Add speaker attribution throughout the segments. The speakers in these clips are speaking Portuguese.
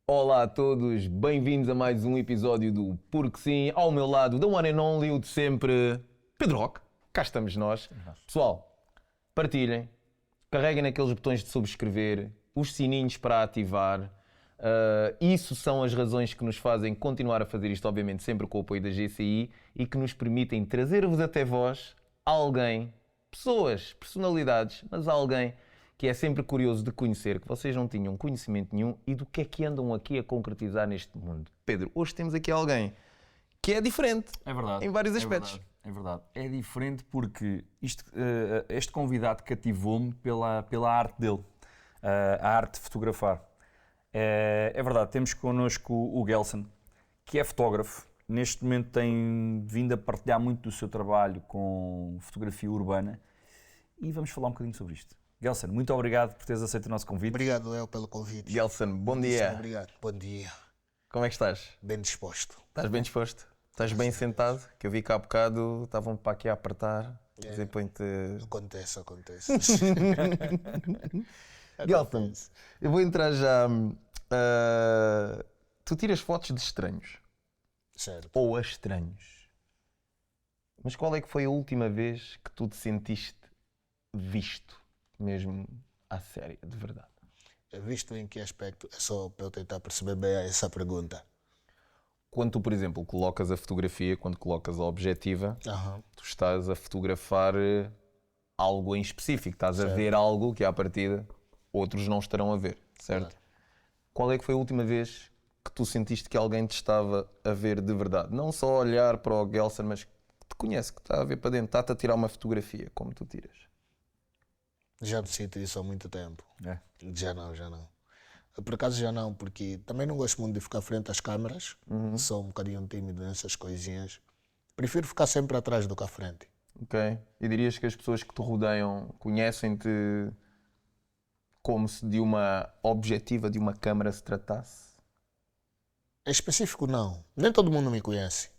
Speaker 1: Olá a todos, bem-vindos a mais um episódio do Porque Sim. Ao meu lado, the one and only, o de sempre, Pedro Roque. Cá estamos nós. Pessoal, partilhem, carreguem naqueles botões de subscrever, os sininhos para ativar. Isso são as razões que nos fazem continuar a fazer isto, obviamente sempre com o apoio da GCI, e que nos permitem trazer-vos até vós alguém, pessoas, personalidades, mas alguém que é sempre curioso de conhecer, que vocês não tinham conhecimento nenhum e do que é que andam aqui a concretizar neste mundo. Pedro, hoje temos aqui alguém que é diferente
Speaker 2: É verdade.
Speaker 1: em vários
Speaker 2: é
Speaker 1: aspectos.
Speaker 2: Verdade, é verdade. É diferente porque este convidado cativou-me pela arte dele, a arte de fotografar. É verdade, temos connosco o Gelson, que é fotógrafo. Neste momento tem vindo a partilhar muito do seu trabalho com fotografia urbana e vamos falar um bocadinho sobre isto. Gelson, muito obrigado por teres aceito o nosso convite.
Speaker 3: Obrigado eu pelo convite.
Speaker 1: Gelson, bom
Speaker 3: Muitíssimo
Speaker 1: dia.
Speaker 3: Obrigado. Bom dia.
Speaker 1: Como é que estás?
Speaker 3: Bem disposto.
Speaker 1: Estás bem disposto? Estás bem sentado? Que eu vi que há bocado estavam para aqui a apertar. Dizer, põe-te...
Speaker 3: Acontece.
Speaker 1: Gelson, eu vou entrar já... tu tiras fotos de estranhos.
Speaker 3: Certo.
Speaker 1: Ou a estranhos. Mas qual é que foi a última vez que tu te sentiste visto? Mesmo à séria, de verdade.
Speaker 3: Visto em que aspecto? É só para eu tentar perceber bem essa pergunta.
Speaker 1: Quando tu, por exemplo, colocas a fotografia, quando colocas a objetiva,
Speaker 3: Aham.
Speaker 1: tu estás a fotografar algo em específico. Estás a
Speaker 3: Certo.
Speaker 1: ver algo que, à partida, outros não estarão a ver, certo?
Speaker 3: Claro.
Speaker 1: Qual é que foi a última vez que tu sentiste que alguém te estava a ver de verdade? Não só olhar para o Gelson, mas que te conhece, que está a ver para dentro, está-te a tirar uma fotografia, como tu tiras.
Speaker 3: Já me sinto isso há muito tempo.
Speaker 2: É.
Speaker 3: Já não. Por acaso já não, porque também não gosto muito de ficar frente às câmaras. Sou um bocadinho tímido nessas coisinhas. Prefiro ficar sempre atrás do que à frente.
Speaker 1: Ok? E dirias que as pessoas que te rodeiam conhecem-te como se de uma objetiva, de uma câmara se tratasse?
Speaker 3: Em específico, não. Nem todo mundo me conhece.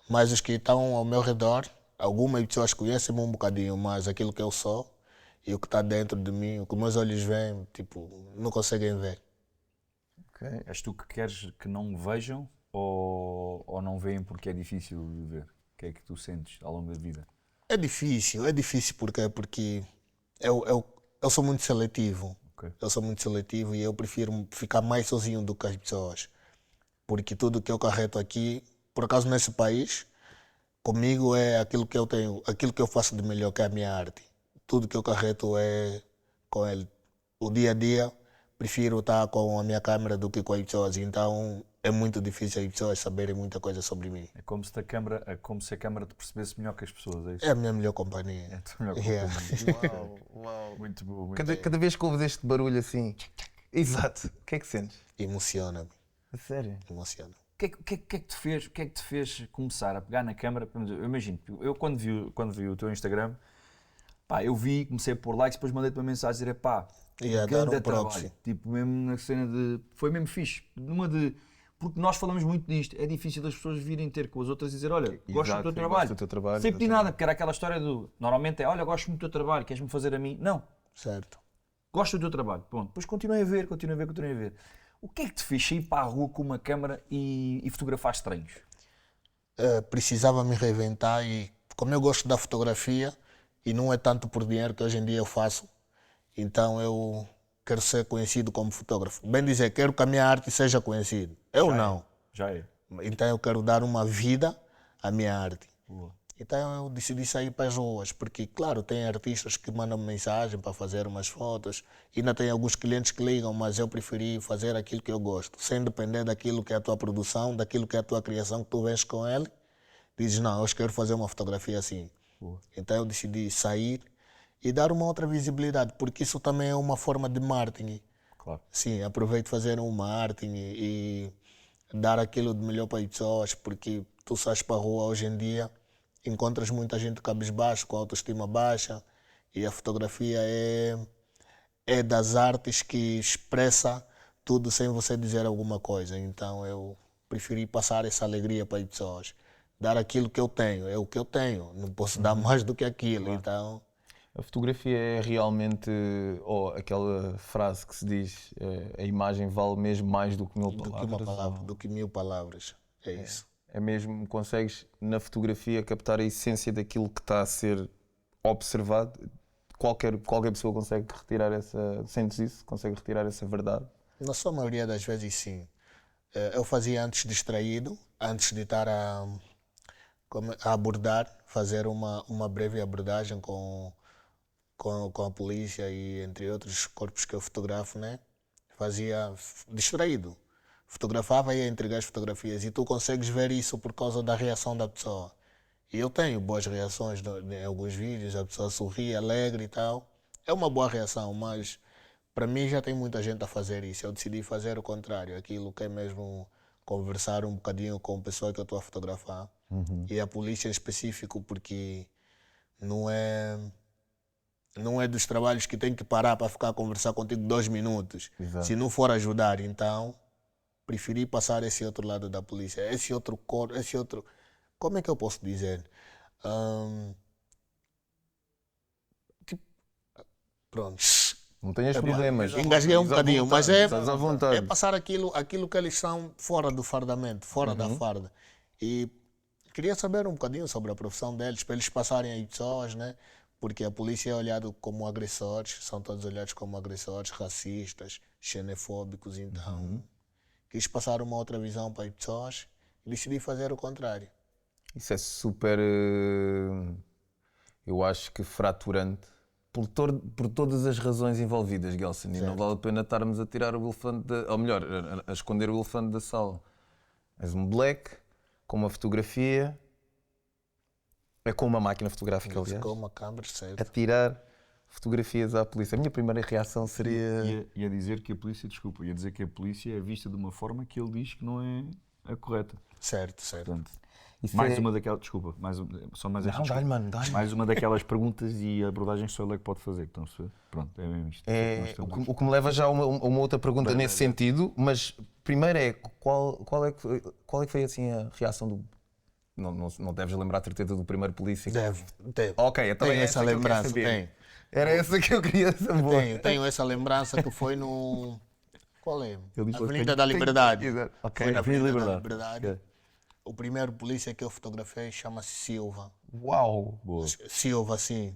Speaker 3: Mas os que estão ao meu redor, algumas pessoas conhecem-me um bocadinho mais aquilo que eu sou e o que está dentro de mim, o que meus olhos veem, tipo, não conseguem ver.
Speaker 1: Ok.
Speaker 2: És tu que queres que não vejam ou não veem porque é difícil de ver? O que é que tu sentes ao longo da vida?
Speaker 3: É difícil porque eu sou muito seletivo.
Speaker 2: Ok.
Speaker 3: Eu sou muito seletivo e eu prefiro ficar mais sozinho do que as pessoas. Porque tudo que eu carrego aqui, por acaso nesse país, comigo é aquilo que eu tenho, aquilo que eu faço de melhor, que é a minha arte. Tudo que eu carrego é com ele. O dia a dia, prefiro estar com a minha câmera do que com as pessoas. Então é muito difícil as pessoas saberem muita coisa sobre mim.
Speaker 2: É como se a câmara te percebesse melhor que as pessoas, é isso?
Speaker 3: É a minha melhor companhia.
Speaker 2: É a tua melhor
Speaker 3: Yeah.
Speaker 2: companhia.
Speaker 1: Uau.
Speaker 2: Muito bom, muito
Speaker 1: Cada vez que ouves este barulho assim... Exato. O que é que sentes?
Speaker 3: Emociona-me,
Speaker 1: A sério?
Speaker 3: emociona.
Speaker 2: O que é que te fez começar a pegar na câmara? Eu imagino, eu quando vi o teu Instagram, pá, eu vi, comecei a pôr likes, depois mandei-te uma mensagem a dizer, pá,
Speaker 3: E a dar
Speaker 2: ganda
Speaker 3: um props.
Speaker 2: trabalho. Tipo, mesmo na cena de... Foi mesmo fixe. Porque nós falamos muito disto. É difícil as pessoas virem ter com as outras e dizer, olha, gosto
Speaker 1: Exato,
Speaker 2: do teu
Speaker 1: eu
Speaker 2: trabalho.
Speaker 1: gosto do teu trabalho,
Speaker 2: Sem pedir
Speaker 1: exatamente.
Speaker 2: nada, porque era aquela história do... Normalmente é, olha, gosto muito do teu trabalho, queres-me fazer a mim? Não.
Speaker 3: Certo.
Speaker 2: Gosto do teu trabalho. Pronto. Depois continuei a ver. O que é que te fez sair para a rua com uma câmara e fotografar estranhos?
Speaker 3: Precisava me reinventar e como eu gosto da fotografia e não é tanto por dinheiro que hoje em dia eu faço, então eu quero ser conhecido como fotógrafo. Bem dizer, quero que a minha arte seja conhecida. Eu não.
Speaker 2: Já é.
Speaker 3: Então eu quero dar uma vida à minha arte.
Speaker 2: Boa.
Speaker 3: Então eu decidi sair para as ruas, porque claro, tem artistas que mandam mensagem para fazer umas fotos, ainda tem alguns clientes que ligam, mas eu preferi fazer aquilo que eu gosto, sem depender daquilo que é a tua produção, daquilo que é a tua criação, que tu vens com ele, dizes, não, hoje quero fazer uma fotografia assim.
Speaker 2: Boa.
Speaker 3: Então eu decidi sair e dar uma outra visibilidade, porque isso também é uma forma de marketing.
Speaker 2: Claro.
Speaker 3: Sim, aproveito fazer um marketing e dar aquilo de melhor para as pessoas, porque tu sais para a rua hoje em dia, encontras muita gente cabisbaixo, com a autoestima baixa, e a fotografia é das artes que expressa tudo sem você dizer alguma coisa. Então eu preferi passar essa alegria para as pessoas. Dar aquilo que eu tenho, é o que eu tenho, não posso dar mais do que aquilo. Então,
Speaker 1: A fotografia é realmente, ou aquela frase que se diz, a imagem vale mesmo mais do que mil
Speaker 3: Do que
Speaker 1: palavras.
Speaker 3: uma palavra, do que 1000 palavras. É isso.
Speaker 1: É mesmo, consegues na fotografia captar a essência daquilo que está a ser observado. Qualquer pessoa consegue retirar essa, sentes isso? Consegue retirar essa verdade?
Speaker 3: Na sua maioria das vezes, sim. Eu fazia antes distraído, antes de estar a abordar, fazer uma breve abordagem com a polícia e entre outros corpos que eu fotografo, né? Fazia distraído. Fotografava e ia entregar as fotografias. E tu consegues ver isso por causa da reação da pessoa. E eu tenho boas reações em alguns vídeos, a pessoa sorri, alegre e tal. É uma boa reação, mas para mim já tem muita gente a fazer isso. Eu decidi fazer o contrário, aquilo que é mesmo conversar um bocadinho com a pessoa que eu estou a fotografar. E a polícia em específico, porque não é dos trabalhos que tem que parar para ficar a conversar contigo 2 minutos.
Speaker 1: Exato.
Speaker 3: Se não for ajudar, então preferi passar esse outro lado da polícia, esse outro cor, esse outro, como é que eu posso dizer? Tipo, pronto.
Speaker 1: Não tenhas problemas.
Speaker 3: Engasguei um
Speaker 1: Estás à
Speaker 3: bocadinho,
Speaker 1: vontade,
Speaker 3: mas
Speaker 1: estás à vontade.
Speaker 3: é passar aquilo que eles são fora do fardamento, fora da farda. E queria saber um bocadinho sobre a profissão deles, para eles passarem aí pessoas, né? Porque a polícia é olhado como agressores, são todos olhados como agressores, racistas, xenofóbicos, então quis passar uma outra visão para as pessoas e decidi fazer o contrário.
Speaker 1: Isso é super, eu acho que fraturante, por todas as razões envolvidas, Gelson. E não vale a pena estarmos a tirar o elefante, ou melhor, a esconder o elefante da sala. És um black, com uma fotografia, é com uma máquina fotográfica, aliás,
Speaker 3: Com uma câmera, certo?
Speaker 1: a tirar fotografias à polícia. A minha primeira reação seria...
Speaker 2: Ia dizer que a polícia, desculpa, ia dizer que a polícia é vista de uma forma que ele diz que não é a correta.
Speaker 3: Certo.
Speaker 2: Portanto,
Speaker 1: Isso
Speaker 2: mais
Speaker 1: é-
Speaker 2: uma daquelas, desculpa, só mais esta,
Speaker 1: Não,
Speaker 2: desculpa.
Speaker 1: dá-lhe, mano, dá-lhe.
Speaker 2: Mais uma daquelas perguntas e abordagens que só ele é que pode fazer. Então, pronto, é mesmo isto. Nós
Speaker 1: É,
Speaker 2: estamos-
Speaker 1: o que me leva já a uma outra pergunta nesse sentido, mas primeiro é qual é que foi assim a reação do... Não deves lembrar a certeza do primeiro polícia?
Speaker 3: Deve.
Speaker 1: Ok, então
Speaker 3: Tenho
Speaker 1: é
Speaker 3: essa
Speaker 1: que eu quero
Speaker 3: lembrança,
Speaker 1: saber.
Speaker 3: tenho.
Speaker 1: Era essa que eu queria saber.
Speaker 3: Tenho essa lembrança que foi no... Qual é?
Speaker 2: Ele disse,
Speaker 3: Avenida da Liberdade.
Speaker 1: Exato. Ok.
Speaker 3: Foi na
Speaker 2: Avenida
Speaker 3: Avenida da
Speaker 2: Liberdade.
Speaker 3: Liberdade.
Speaker 2: Ok.
Speaker 3: O primeiro polícia que eu fotografei chama-se Silva.
Speaker 1: Uau!
Speaker 2: Boa.
Speaker 3: Silva, sim.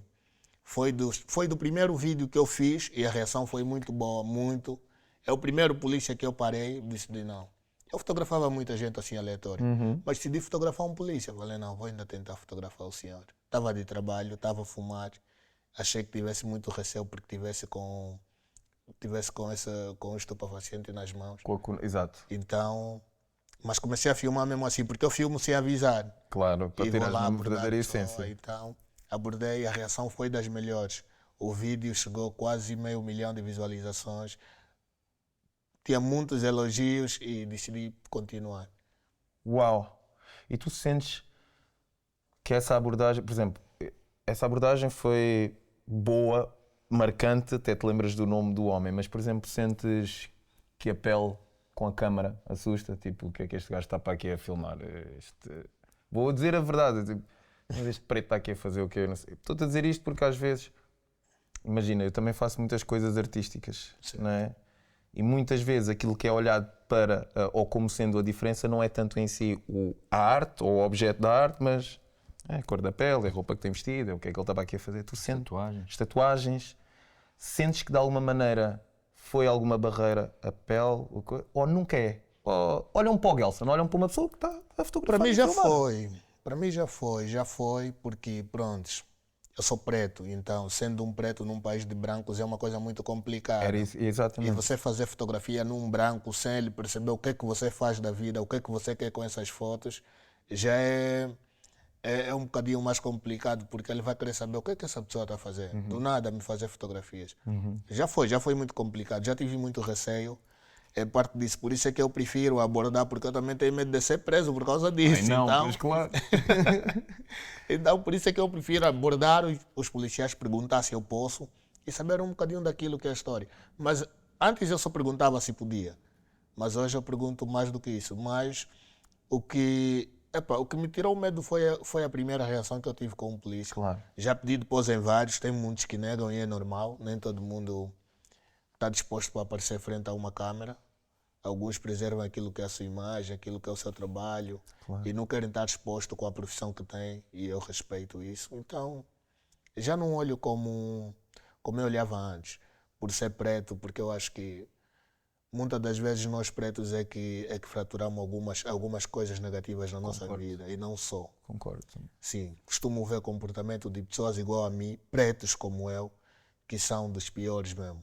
Speaker 3: Foi do primeiro vídeo que eu fiz e a reação foi muito boa, muito. É o primeiro polícia que eu parei e decidi não. Eu fotografava muita gente assim aleatória, mas decidi fotografar um polícia. Falei, não, vou ainda tentar fotografar o senhor. Estava de trabalho, estava a fumar. Achei que tivesse muito receio porque tivesse com o estupefaciente nas mãos.
Speaker 1: Exato,
Speaker 3: Então, mas comecei a filmar mesmo assim, porque eu filmo sem avisar.
Speaker 1: claro, para
Speaker 3: E
Speaker 1: ter
Speaker 3: vou
Speaker 1: a
Speaker 3: lá abordar
Speaker 1: verdadeira
Speaker 3: a pessoa,
Speaker 1: essência.
Speaker 3: então, abordei, a reação foi das melhores. O vídeo chegou quase 500 mil de visualizações. Tinha muitos elogios e decidi continuar.
Speaker 1: Uau! E tu sentes que essa abordagem, por exemplo, essa abordagem foi boa, marcante, até te lembras do nome do homem, mas, por exemplo, sentes que a pele com a câmara assusta? Tipo, o que é que este gajo está para aqui a filmar? Vou dizer a verdade, tipo, mas este preto está aqui a fazer o quê? Eu não sei. Estou-te a dizer isto porque às vezes, imagina, eu também faço muitas coisas artísticas, não é? E muitas vezes aquilo que é olhado para, ou como sendo a diferença, não é tanto em si a arte ou o objeto da arte, mas é a cor da pele, é a roupa que tem vestido, é o que é que ele estava aqui a fazer. Tu sentes
Speaker 2: Tatuagens.
Speaker 1: as tatuagens, sentes que de alguma maneira foi alguma barreira a pele, ou nunca é? Ou olham para o Gelson, olham para uma pessoa que está a fotografar.
Speaker 3: Para mim
Speaker 1: e
Speaker 3: já
Speaker 1: filmar.
Speaker 3: foi. Para mim já foi, porque, pronto, eu sou preto, então, sendo um preto num país de brancos é uma coisa muito complicada.
Speaker 1: Era isso,
Speaker 3: E
Speaker 1: exatamente.
Speaker 3: você fazer fotografia num branco sem ele perceber o que é que você faz da vida, o que é que você quer com essas fotos, já é um bocadinho mais complicado, porque ele vai querer saber o que é que essa pessoa está a fazer. Do nada me fazer fotografias. Já foi muito complicado, já tive muito receio. É parte disso, por isso é que eu prefiro abordar, porque eu também tenho medo de ser preso por causa disso.
Speaker 1: Ai, não,
Speaker 3: então,
Speaker 1: pois claro.
Speaker 3: então, por isso é que eu prefiro abordar, os policiais perguntar se eu posso e saber um bocadinho daquilo que é a história. Mas antes eu só perguntava se podia, mas hoje eu pergunto mais do que isso. Mas o que Epá, o que me tirou o medo foi a primeira reação que eu tive com o polícia.
Speaker 1: Claro.
Speaker 3: Já pedi depois em vários, tem muitos que negam e é normal, nem todo mundo está disposto para aparecer frente a uma câmera. Alguns preservam aquilo que é a sua imagem, aquilo que é o seu trabalho e não querem estar exposto com a profissão que têm e eu respeito isso. Então, já não olho como eu olhava antes, por ser preto, porque eu acho que muitas das vezes nós pretos é que fraturamos algumas coisas negativas na nossa vida e não só.
Speaker 2: Concordo.
Speaker 3: Sim, costumo ver comportamento de pessoas igual a mim, pretos como eu, que são dos piores mesmo.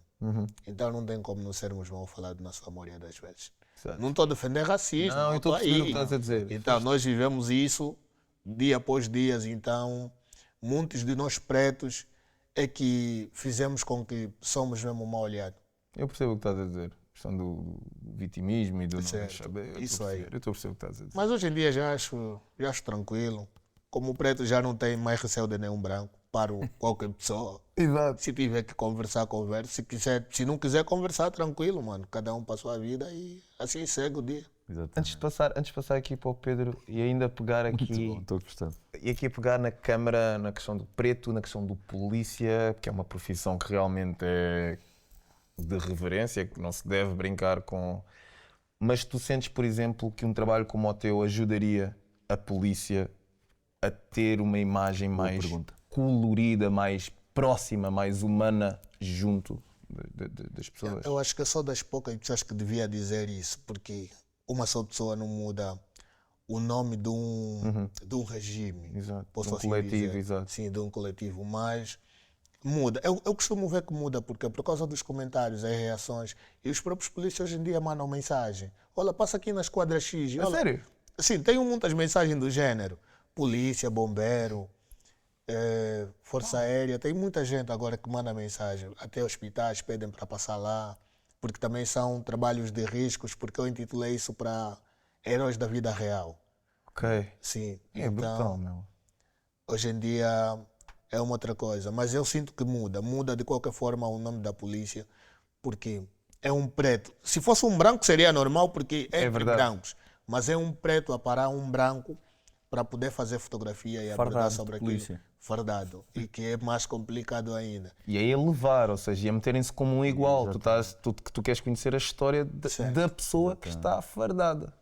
Speaker 3: Então não tem como não sermos mal falados na sua maioria das vezes.
Speaker 1: Certo.
Speaker 3: Não estou a defender racismo,
Speaker 1: Não, eu estou a perceber o que
Speaker 3: aí.
Speaker 1: estás a dizer.
Speaker 3: Então nós vivemos isso dia após dia, então muitos de nós pretos é que fizemos com que somos mesmo mal olhados.
Speaker 1: Eu percebo o que estás a dizer. A questão do vitimismo e do não
Speaker 3: Certo.
Speaker 1: saber.
Speaker 3: Isso aí.
Speaker 1: Eu estou a perceber o que estás a dizer.
Speaker 3: Mas hoje em dia já acho tranquilo. Como o preto já não tem mais receio de nenhum branco, paro qualquer pessoa.
Speaker 1: Exato.
Speaker 3: Se tiver que conversar, conversa. Se não quiser conversar, tranquilo, mano. Cada um para a sua vida e assim segue o dia.
Speaker 2: Exatamente.
Speaker 1: Antes de passar aqui para o Pedro e ainda pegar aqui
Speaker 2: Estou gostando.
Speaker 1: e aqui a pegar na câmara, na questão do preto, na questão do polícia, que é uma profissão que realmente é de reverência, que não se deve brincar com. Mas tu sentes, por exemplo, que um trabalho como o teu ajudaria a polícia a ter uma imagem mais
Speaker 2: pergunta.
Speaker 1: colorida, mais próxima, mais humana junto das pessoas?
Speaker 3: Eu acho que é só das poucas pessoas que devia dizer isso, porque uma só pessoa não muda o nome de um regime.
Speaker 1: Exato.
Speaker 3: Posso
Speaker 1: De um
Speaker 3: assim
Speaker 1: coletivo,
Speaker 3: dizer.
Speaker 1: exato.
Speaker 3: Sim, de um coletivo, mas muda. Eu costumo ver que muda, porque por causa dos comentários, as reações, e os próprios polícias hoje em dia mandam mensagem. Olha, passa aqui na esquadra X.
Speaker 1: A
Speaker 3: Olha,
Speaker 1: sério?
Speaker 3: sim, tenho muitas mensagens do gênero. Polícia, bombeiro, força aérea, tem muita gente agora que manda mensagem. Até hospitais pedem para passar lá, porque também são trabalhos de riscos, porque eu intitulei isso para heróis da vida real.
Speaker 1: Ok.
Speaker 3: Sim,
Speaker 1: É brutal,
Speaker 3: então
Speaker 1: meu.
Speaker 3: hoje em dia é uma outra coisa, mas eu sinto que muda de qualquer forma o nome da polícia, porque é um preto. Se fosse um branco seria normal, porque é entre
Speaker 1: verdade.
Speaker 3: brancos, mas é um preto a parar um branco para poder fazer fotografia e abordar
Speaker 2: Fardado de
Speaker 3: sobre aquilo.
Speaker 2: polícia.
Speaker 3: Fardado. E que é mais complicado ainda.
Speaker 1: E aí a levar, ou seja, e a meterem-se como um igual. Tu queres conhecer a história
Speaker 3: Certo.
Speaker 1: da pessoa que está fardada.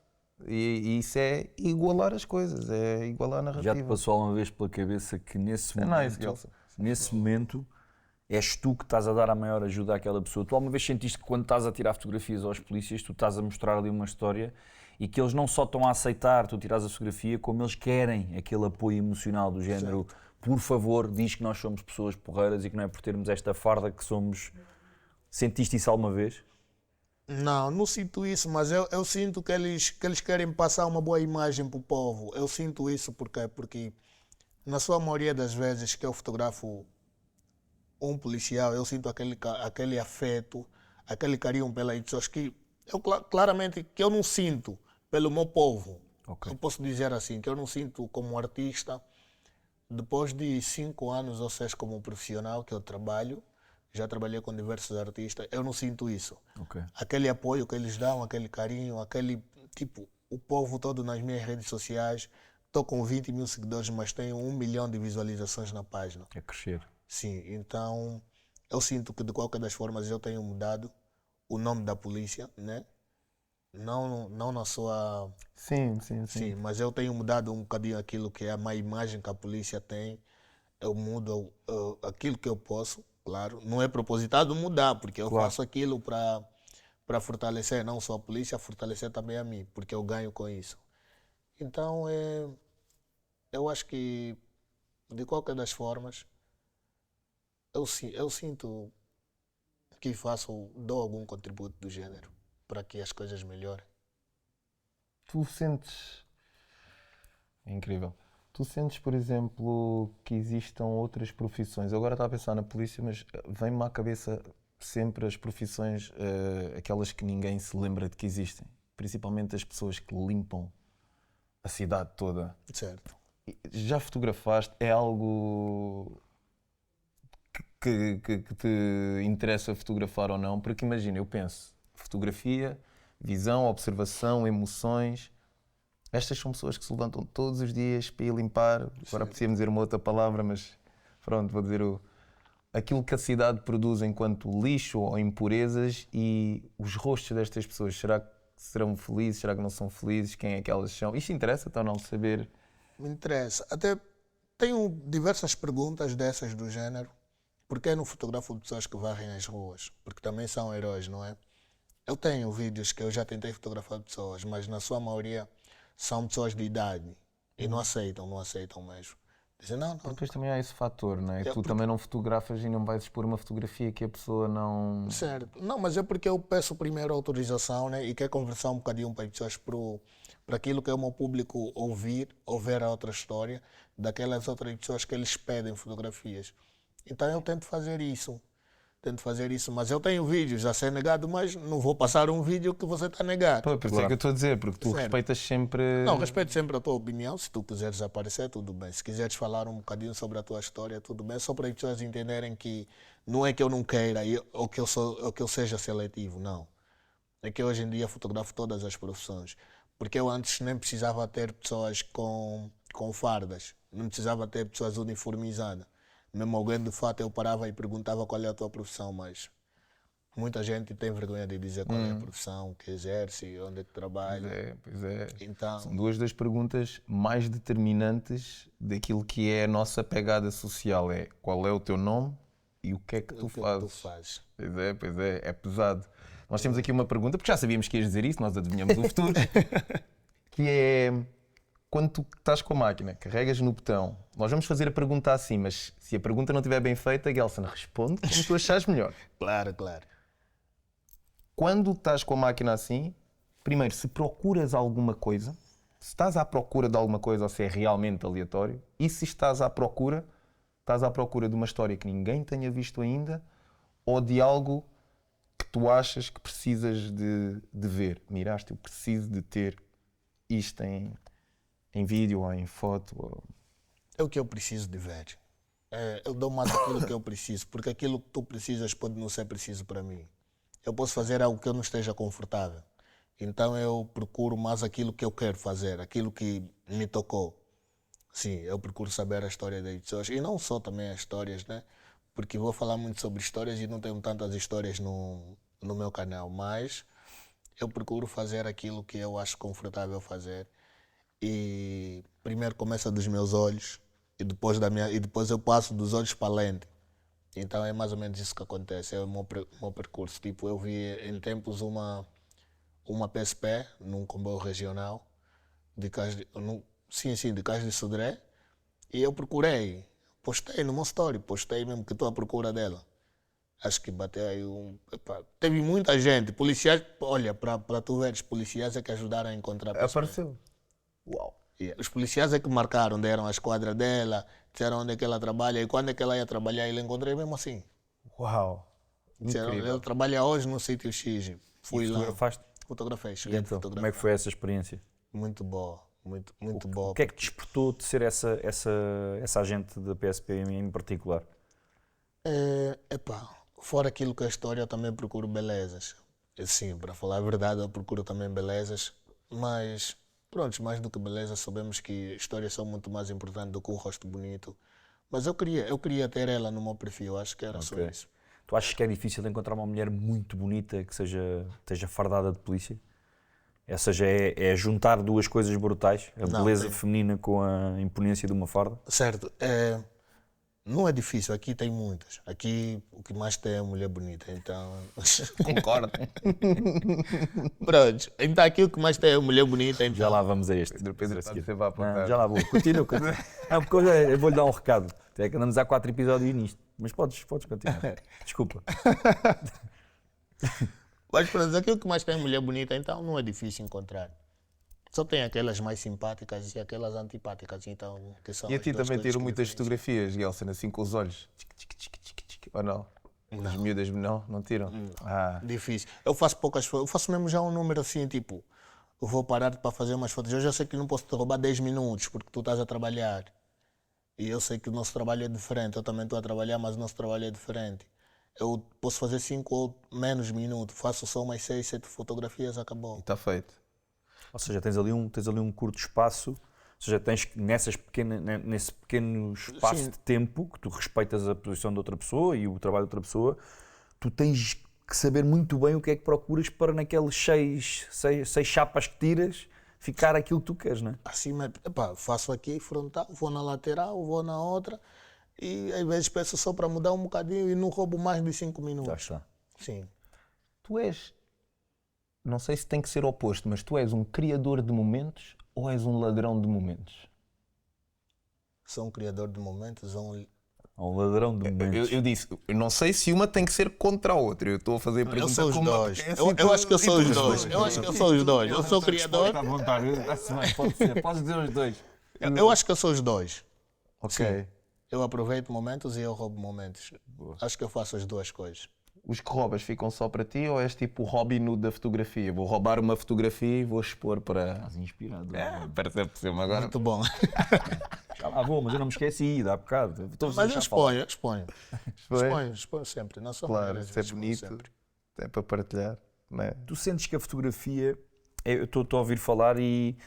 Speaker 1: E isso é igualar as coisas, é igualar a
Speaker 2: Já te
Speaker 1: narrativa.
Speaker 2: passou alguma vez pela cabeça que nesse
Speaker 1: É
Speaker 2: momento,
Speaker 1: nice, Gelson.
Speaker 2: nesse momento és tu que estás a dar a maior ajuda àquela pessoa? Tu alguma vez sentiste que quando estás a tirar fotografias aos polícias, tu estás a mostrar ali uma história e que eles não só estão a aceitar tu tirares a fotografia, como eles querem aquele apoio emocional do género, por favor, diz que nós somos pessoas porreiras e que não é por termos esta farda que somos. Sentiste isso alguma vez?
Speaker 3: Não sinto isso, mas eu sinto que eles querem passar uma boa imagem para o povo. Eu sinto isso porque na sua maioria das vezes que eu fotografo um policial, eu sinto aquele afeto, aquele carinho pelas pessoas que eu claramente que eu não sinto pelo meu povo.
Speaker 2: Ok.
Speaker 3: Eu posso dizer assim, que eu não sinto como artista. Depois de 5 anos ou 6 como profissional que eu trabalho, já trabalhei com diversos artistas, eu não sinto isso.
Speaker 2: Ok.
Speaker 3: Aquele apoio que eles dão, aquele carinho, o povo todo nas minhas redes sociais. Estou com 20 mil seguidores, mas tenho 1 milhão de visualizações na página.
Speaker 2: É crescer.
Speaker 3: Sim, então eu sinto que de qualquer das formas eu tenho mudado o nome da polícia, né? Não na sua...
Speaker 1: Sim.
Speaker 3: Sim, mas eu tenho mudado um bocadinho aquilo que é a má imagem que a polícia tem. Eu mudo aquilo que eu posso, claro. Não é propositado mudar, porque eu faço aquilo para fortalecer não só a polícia, fortalecer também a mim, porque eu ganho com isso. Então, eu acho que, de qualquer das formas, eu sinto que dou algum contributo do gênero para que as coisas melhorem.
Speaker 1: Tu sentes. É incrível. Tu sentes, por exemplo, que existam outras profissões. Eu agora estava a pensar na polícia, mas vem-me à cabeça sempre as profissões, aquelas que ninguém se lembra de que existem. Principalmente as pessoas que limpam a cidade toda.
Speaker 3: Certo.
Speaker 1: Já fotografaste? É algo que te interessa fotografar ou não? Porque imagina, eu penso, fotografia, visão, observação, emoções. Estas são pessoas que se levantam todos os dias para ir limpar. Agora precisamos dizer uma outra palavra, mas pronto, vou dizer aquilo que a cidade produz enquanto lixo ou impurezas e os rostos destas pessoas. Será que serão felizes? Será que não são felizes? Quem é que elas são? Isto interessa-te ou não saber?
Speaker 3: Me interessa. Até tenho diversas perguntas dessas do género. Por que não fotografo pessoas que varrem as ruas? Porque também são heróis, não é? Eu tenho vídeos que eu já tentei fotografar pessoas, mas na sua maioria são pessoas de idade e não aceitam mesmo. Dizem, não.
Speaker 1: Depois também há esse fator, não é? Tu
Speaker 3: porque-
Speaker 1: também não fotografas e não vais expor uma fotografia que a pessoa não...
Speaker 3: Certo. Não, mas é porque eu peço primeiro autorização, né? E quero conversar um bocadinho para as pessoas para aquilo que é o meu público ouvir ou ver a outra história daquelas outras pessoas que eles pedem fotografias. Então eu tento fazer isso, mas eu tenho vídeos a ser negado, mas não vou passar um vídeo que você está negado.
Speaker 1: Pô, por isso é que eu estou a dizer, porque tu
Speaker 3: Certo.
Speaker 1: respeitas sempre...
Speaker 3: Não, respeito sempre a tua opinião. Se tu quiseres aparecer, tudo bem. Se quiseres falar um bocadinho sobre a tua história, tudo bem. Só para as pessoas entenderem que não é que eu não queira ou que eu seja seletivo, não. É que hoje em dia fotografo todas as profissões. Porque eu antes nem precisava ter pessoas com fardas, não precisava ter pessoas uniformizadas. Mesmo alguém de fato eu parava e perguntava qual é a tua profissão, mas muita gente tem vergonha de dizer qual é a profissão que exerce, onde é que trabalha.
Speaker 1: Pois é.
Speaker 3: Então,
Speaker 1: São duas das perguntas mais determinantes daquilo que é a nossa pegada social. É qual é o teu nome e o que é que tu
Speaker 3: o que
Speaker 1: fazes.
Speaker 3: tu fazes?
Speaker 1: Pois é pesado. Nós temos aqui uma pergunta, porque já sabíamos que ias dizer isso, nós adivinhamos o futuro, que é quando tu estás com a máquina, carregas no botão, nós vamos fazer a pergunta assim, mas se a pergunta não estiver bem feita, Gelson, responde como tu achares melhor.
Speaker 3: Claro.
Speaker 1: Quando estás com a máquina assim, primeiro, se procuras alguma coisa, se estás à procura de alguma coisa ou se é realmente aleatório, e se estás à procura de uma história que ninguém tenha visto ainda ou de algo que tu achas que precisas de ver. Miraste, eu preciso de ter isto em vídeo ou em foto.
Speaker 3: É o que eu preciso de ver. Eu dou mais aquilo que eu preciso, porque aquilo que tu precisas pode não ser preciso para mim. Eu posso fazer algo que eu não esteja confortável. Então eu procuro mais aquilo que eu quero fazer, aquilo que me tocou. Sim, eu procuro saber a história das pessoas e não só também as histórias, né? Porque vou falar muito sobre histórias e não tenho tantas histórias no meu canal, mas eu procuro fazer aquilo que eu acho confortável fazer. E primeiro começa dos meus olhos e depois eu passo dos olhos para a lente. Então é mais ou menos isso que acontece, é o meu percurso. Tipo, eu vi em tempos uma PSP num comboio regional de Cais de Sodré e eu procurei, postei no meu story, postei mesmo que estou à procura dela. Acho que bateu aí teve muita gente, policiais, olha, para tu veres, policiais é que ajudaram a encontrar a PSP.
Speaker 1: Apareceu. Uau.
Speaker 3: Os policiais é que marcaram, deram a esquadra dela, disseram onde é que ela trabalha e quando é que ela ia trabalhar. Ele encontrei mesmo assim.
Speaker 1: Uau.
Speaker 3: Disseram,
Speaker 1: Incrível.
Speaker 3: ele trabalha hoje no sítio X. Fui lá,
Speaker 2: Fotografaste?
Speaker 3: fotografei,
Speaker 2: E
Speaker 3: cheguei a
Speaker 2: então, como
Speaker 3: fotografar.
Speaker 2: é que foi essa experiência?
Speaker 3: Muito boa, muito boa.
Speaker 2: O que é que te despertou de ser essa agente da PSP em particular?
Speaker 3: Fora aquilo que é a história, eu também procuro belezas. Sim, para falar a verdade, eu procuro também belezas, mas pronto, mais do que beleza, sabemos que histórias são muito mais importantes do que um rosto bonito. Mas eu queria ter ela no meu perfil, acho que era só
Speaker 2: Ok.
Speaker 3: isso.
Speaker 2: Tu achas que é difícil encontrar uma mulher muito bonita que esteja fardada de polícia? Ou seja, é juntar duas coisas brutais, a
Speaker 3: Não,
Speaker 2: beleza
Speaker 3: tem-
Speaker 2: feminina com a imponência de uma farda?
Speaker 3: Certo, não é difícil, aqui tem muitas. Aqui o que mais tem é mulher bonita, então.
Speaker 1: Concordo.
Speaker 3: Pronto, então aqui o que mais tem é mulher bonita, então.
Speaker 2: Já lá vamos a este.
Speaker 1: Pedro,
Speaker 2: a seguir.
Speaker 1: você vai apontar.
Speaker 2: Não, já lá vou. Continua. Não, porque eu vou-lhe dar um recado. É que andamos há 4 episódios nisto. Mas podes continuar. Desculpa.
Speaker 3: Mas pronto, aqui o que mais tem é mulher bonita, então não é difícil encontrar. Só tem aquelas mais simpáticas e aquelas antipáticas, então, que são
Speaker 1: E a
Speaker 3: as
Speaker 1: ti
Speaker 3: duas
Speaker 1: também
Speaker 3: coisas
Speaker 1: tiram
Speaker 3: que
Speaker 1: muitas
Speaker 3: diferenciam.
Speaker 1: fotografias, Gelson, assim com os olhos. Ou não? As miúdas não tiram? Ah,
Speaker 3: Difícil. Eu faço poucas fotos, eu faço mesmo já um número assim, tipo, eu vou parar para fazer umas fotos. Eu já sei que não posso te roubar 10 minutos porque tu estás a trabalhar. E eu sei que o nosso trabalho é diferente. Eu também estou a trabalhar, mas o nosso trabalho é diferente. Eu posso fazer 5 ou menos minutos, faço só umas 6, 7 fotografias, acabou.
Speaker 1: está feito.
Speaker 2: Ou seja, tens ali um curto espaço, ou seja, tens nesse pequeno espaço
Speaker 3: Sim.
Speaker 2: de tempo que tu respeitas a posição de outra pessoa e o trabalho de outra pessoa, tu tens que saber muito bem o que é que procuras para naqueles seis chapas que tiras ficar aquilo que tu queres, não é?
Speaker 3: Assim, epá, faço aqui frontal, vou na lateral, vou na outra e às vezes peço só para mudar um bocadinho e não roubo mais de 5
Speaker 2: Já
Speaker 3: minutos.
Speaker 2: está.
Speaker 3: Sim.
Speaker 1: Tu és, não sei se tem que ser oposto, mas tu és um criador de momentos ou és um ladrão de momentos?
Speaker 3: Sou um criador de momentos, sou um...
Speaker 2: Um ladrão de momentos.
Speaker 1: Eu disse, eu não sei se uma tem que ser contra a outra. Eu estou a fazer a
Speaker 3: Eu
Speaker 1: pergunta
Speaker 3: sou os
Speaker 1: como
Speaker 3: dois.
Speaker 1: é assim,
Speaker 3: Eu acho que eu sou
Speaker 1: e
Speaker 3: os
Speaker 1: tu
Speaker 3: dois. Eu acho que eu sou os dois. Eu sou criador.
Speaker 2: Está à vontade, está-se bem, pode ser, podes dizer os dois.
Speaker 3: Eu acho que eu sou os dois.
Speaker 1: Ok.
Speaker 3: Eu aproveito momentos e eu roubo momentos. Acho que eu faço as duas coisas.
Speaker 1: Os que roubas ficam só para ti ou és tipo o Robin Hood da fotografia? Vou roubar uma fotografia e vou expor para...
Speaker 2: Estás inspirado.
Speaker 1: Percebe-me agora.
Speaker 3: Muito bom.
Speaker 2: Já lá vou, mas eu não me esqueci, dá bocado. Estou-vos a
Speaker 3: Mas eu
Speaker 2: deixar falar.
Speaker 3: exponho.
Speaker 1: Foi?
Speaker 3: Exponho sempre. Não sou
Speaker 1: Claro,
Speaker 3: regras,
Speaker 1: isso é
Speaker 3: exponho
Speaker 1: bonito.
Speaker 3: sempre.
Speaker 1: É para partilhar. Não é?
Speaker 2: Tu sentes que a fotografia, eu estou a ouvir falar e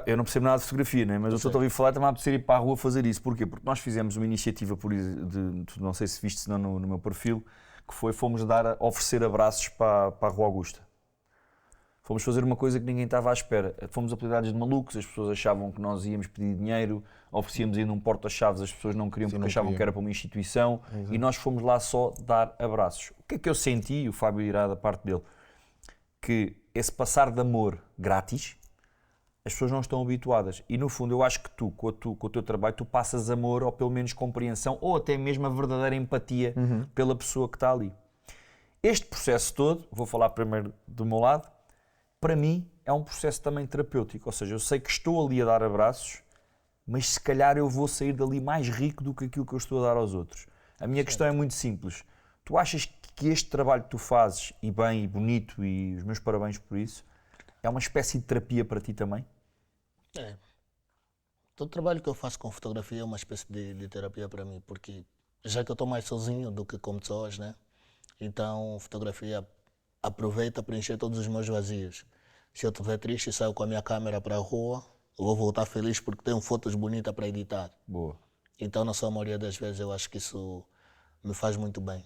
Speaker 2: eu não percebo nada de fotografia, né? Mas eu estou a ouvir falar e está-me a apetecer ir para a rua fazer isso. Porquê? Porque nós fizemos uma iniciativa, não sei se viste, se não no meu perfil, que fomos oferecer abraços para a Rua Augusta. Fomos fazer uma coisa que ninguém estava à espera. Fomos apelidados de malucos, as pessoas achavam que nós íamos pedir dinheiro, oferecíamos ainda um porta-chaves, as pessoas não queriam porque
Speaker 1: não
Speaker 2: achavam
Speaker 1: queriam.
Speaker 2: que era para uma instituição e nós fomos lá só dar abraços. O que é que eu senti, o Fábio irá da parte dele, que esse passar de amor grátis, as pessoas não estão habituadas. E no fundo eu acho que tu, com o teu trabalho, tu passas amor ou pelo menos compreensão ou até mesmo a verdadeira empatia pela pessoa que está ali. Este processo todo, vou falar primeiro do meu lado, para mim é um processo também terapêutico. Ou seja, eu sei que estou ali a dar abraços, mas se calhar eu vou sair dali mais rico do que aquilo que eu estou a dar aos outros. A minha questão é muito simples. Tu achas que este trabalho que tu fazes, e bem, e bonito, e os meus parabéns por isso, é uma espécie de terapia para ti também?
Speaker 3: É. Todo trabalho que eu faço com fotografia é uma espécie de terapia para mim, porque já que eu estou mais sozinho do que com pessoas, né? Então, fotografia aproveita para preencher todos os meus vazios. Se eu estiver triste e saio com a minha câmera para a rua, eu vou voltar feliz porque tenho fotos bonitas para editar.
Speaker 2: Boa.
Speaker 3: Então, na sua maioria das vezes, eu acho que isso me faz muito bem.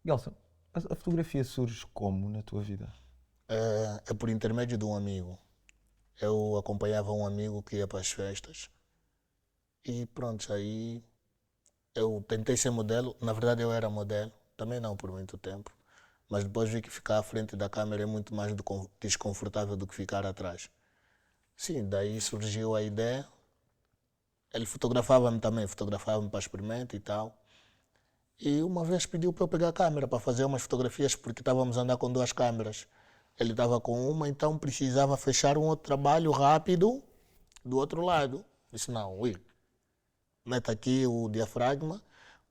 Speaker 1: Gelson, a fotografia surge como na tua vida?
Speaker 3: É por intermédio de um amigo. Eu acompanhava um amigo que ia para as festas e pronto, aí eu tentei ser modelo. Na verdade, eu era modelo, também não por muito tempo, mas depois vi que ficar à frente da câmera é muito mais desconfortável do que ficar atrás. Sim, daí surgiu a ideia. Ele fotografava-me também, fotografava-me para experimento e tal. E uma vez pediu para eu pegar a câmera para fazer umas fotografias, porque estávamos a andar com duas câmeras. Ele estava com uma, então precisava fechar um outro trabalho rápido do outro lado. Disse, não, ui, mete aqui o diafragma,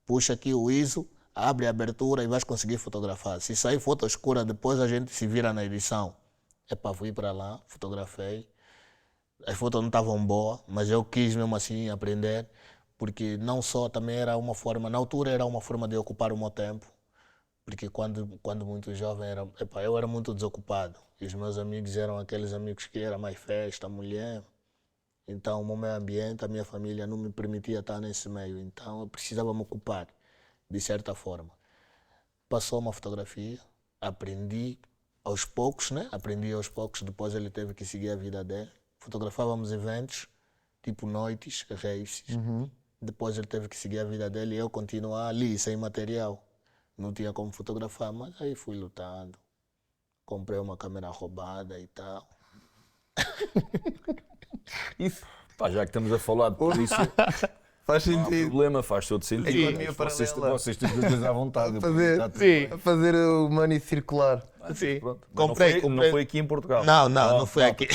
Speaker 3: puxa aqui o ISO, abre a abertura e vais conseguir fotografar. Se sair foto escura, depois a gente se vira na edição. Epá, fui para lá, fotografei. As fotos não estavam boas, mas eu quis mesmo assim aprender, porque não só também era uma forma, na altura era uma forma de ocupar o meu tempo, porque quando muito jovem eu era muito desocupado e os meus amigos eram aqueles amigos que era mais festa, mulher, então o meu ambiente, a minha família não me permitia estar nesse meio, então eu precisava me ocupar de certa forma. Passou uma fotografia, aprendi aos poucos, né? Aprendi aos poucos, depois ele teve que seguir a vida dele. Fotografávamos eventos, tipo noites, raves. Depois ele teve que seguir a vida dele e eu continuar ali, sem material. Não tinha como fotografar, mas aí fui lutando. Comprei uma câmera roubada e tal.
Speaker 1: Isso
Speaker 2: Pá, já que estamos a falar de isso,
Speaker 1: faz
Speaker 2: não há
Speaker 1: sentido.
Speaker 2: problema, faz todo sentido.
Speaker 1: Economia
Speaker 2: Vocês
Speaker 1: paralela.
Speaker 2: têm as coisas à vontade.
Speaker 1: A fazer o money circular.
Speaker 3: Sim.
Speaker 2: Pronto. Mas
Speaker 3: Comprei.
Speaker 2: não foi aqui em Portugal.
Speaker 3: Não foi aqui.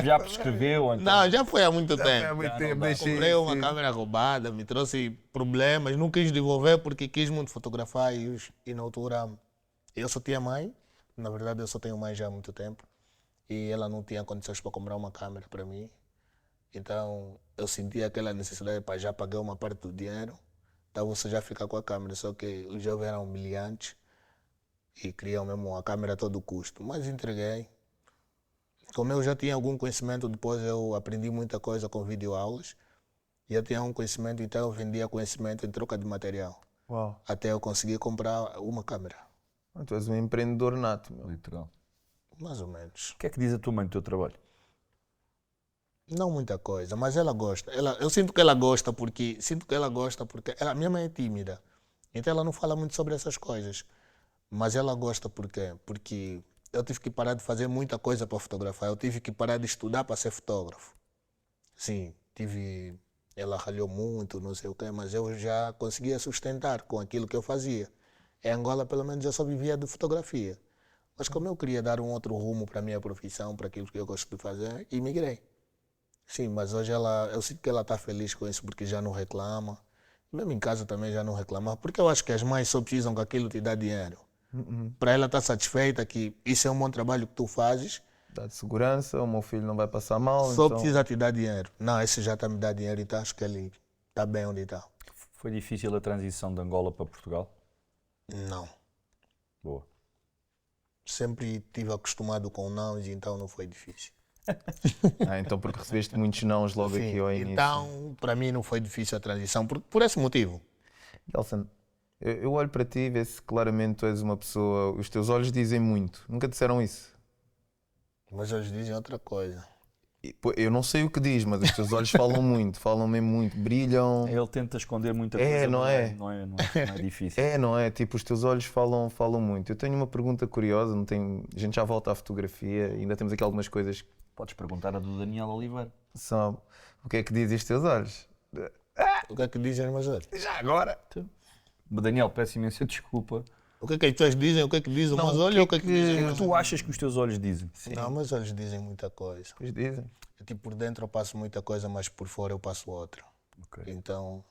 Speaker 2: Já prescreveu? Ou então...
Speaker 3: Não, já foi há muito tempo.
Speaker 1: Há muito tempo,
Speaker 2: dá.
Speaker 1: deixei.
Speaker 3: Comprei uma câmera roubada, me trouxe problemas, não quis devolver porque quis muito fotografar e na altura eu só tinha mãe, na verdade eu só tenho mãe já há muito tempo e ela não tinha condições para comprar uma câmera para mim, então eu sentia aquela necessidade para já pagar uma parte do dinheiro, então você já fica com a câmera, só que os jovens eram humilhantes e queriam mesmo a câmera a todo custo, mas entreguei. como eu já tinha algum conhecimento, depois eu aprendi muita coisa com videoaulas. E eu tinha um conhecimento, então eu vendia conhecimento em troca de material.
Speaker 1: Uau.
Speaker 3: Até eu conseguir comprar uma câmera.
Speaker 1: Tu és um empreendedor nato, meu.
Speaker 2: Literal.
Speaker 3: Mais ou menos.
Speaker 2: O que é que diz a tua mãe do teu trabalho?
Speaker 3: Não muita coisa, mas ela gosta. Eu sinto que ela gosta porque. Minha mãe é tímida. Então ela não fala muito sobre essas coisas. Mas ela gosta por quê? Porque eu tive que parar de fazer muita coisa para fotografar. Eu tive que parar de estudar para ser fotógrafo. Sim, tive. Ela ralhou muito, não sei o quê, mas eu já conseguia sustentar com aquilo que eu fazia. Em Angola, pelo menos, eu só vivia de fotografia. Mas como eu queria dar um outro rumo para a minha profissão, para aquilo que eu gosto de fazer, imigrei. Sim, mas hoje eu sinto que ela está feliz com isso porque já não reclama. Mesmo em casa também já não reclama. Porque eu acho que as mães só precisam que aquilo te dá dinheiro. Para ela estar satisfeita que isso é um bom trabalho que tu fazes,
Speaker 1: Dá de segurança, o meu filho não vai passar mal.
Speaker 3: só
Speaker 1: então...
Speaker 3: precisa te dar dinheiro. Não, esse já está me dando dinheiro, então acho que ele está bem onde está.
Speaker 2: Foi difícil a transição de Angola para Portugal?
Speaker 3: Não.
Speaker 2: Boa.
Speaker 3: Sempre estive acostumado com não, e então não foi difícil.
Speaker 1: Então porque recebeste muitos nãos logo
Speaker 3: Sim,
Speaker 1: aqui ao início.
Speaker 3: então, para mim não foi difícil a transição, por esse motivo.
Speaker 1: Gelson, eu olho para ti e vê se claramente tu és uma pessoa... Os teus olhos dizem muito. Nunca disseram isso?
Speaker 3: Mas eles dizem outra coisa.
Speaker 1: Eu não sei o que diz, mas os teus olhos falam muito. Falam mesmo muito. Brilham.
Speaker 2: Ele tenta esconder muita
Speaker 1: É,
Speaker 2: coisa,
Speaker 1: não
Speaker 2: mas
Speaker 1: é?
Speaker 2: não é difícil.
Speaker 1: Não é? Tipo, os teus olhos falam muito. Eu tenho uma pergunta curiosa. Não tenho... A gente já volta à fotografia. Ainda temos aqui algumas coisas que
Speaker 2: Podes perguntar a do Daniel Oliveira.
Speaker 1: são... O que é que dizem os teus olhos?
Speaker 3: O que é que dizem os meus olhos?
Speaker 1: Já agora?
Speaker 2: Daniel, peço imensa desculpa.
Speaker 3: O que é que as pessoas dizem? O que é que dizem os meus olhos? O que é que dizem?
Speaker 2: O que tu achas que os teus olhos dizem?
Speaker 3: Não, meus olhos dizem muita coisa.
Speaker 1: Pois dizem.
Speaker 3: Tipo, por dentro eu passo muita coisa, mas por fora eu passo outra.
Speaker 2: Ok.
Speaker 3: Então,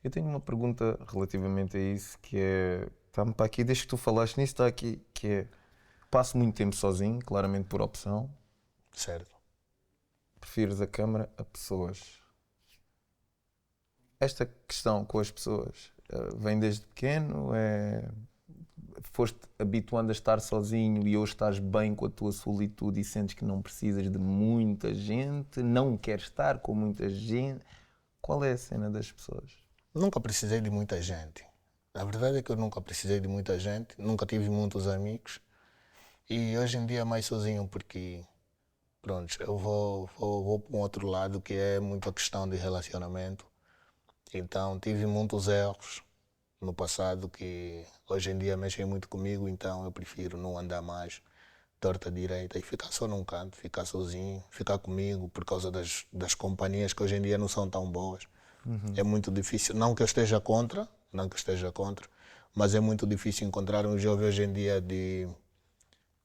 Speaker 1: Eu tenho uma pergunta relativamente a isso, que é... Está-me para aqui, desde que tu falaste nisso, está aqui, que é... Passo muito tempo sozinho, claramente por opção.
Speaker 3: certo.
Speaker 1: Prefires a câmara a pessoas. Esta questão com as pessoas vem desde pequeno? Foste habituando a estar sozinho e hoje estás bem com a tua solitude e sentes que não precisas de muita gente? Não queres estar com muita gente? Qual é a cena das pessoas?
Speaker 3: Nunca precisei de muita gente. A verdade é que eu nunca precisei de muita gente, nunca tive muitos amigos. E hoje em dia é mais sozinho porque, pronto, eu vou para um outro lado que é muito a questão de relacionamento. Então tive muitos erros no passado que hoje em dia mexem muito comigo, então eu prefiro não andar mais torta direita e ficar só num canto, ficar sozinho, ficar comigo por causa das companhias que hoje em dia não são tão boas. É muito difícil, não que eu esteja contra, mas é muito difícil encontrar um jovem hoje em dia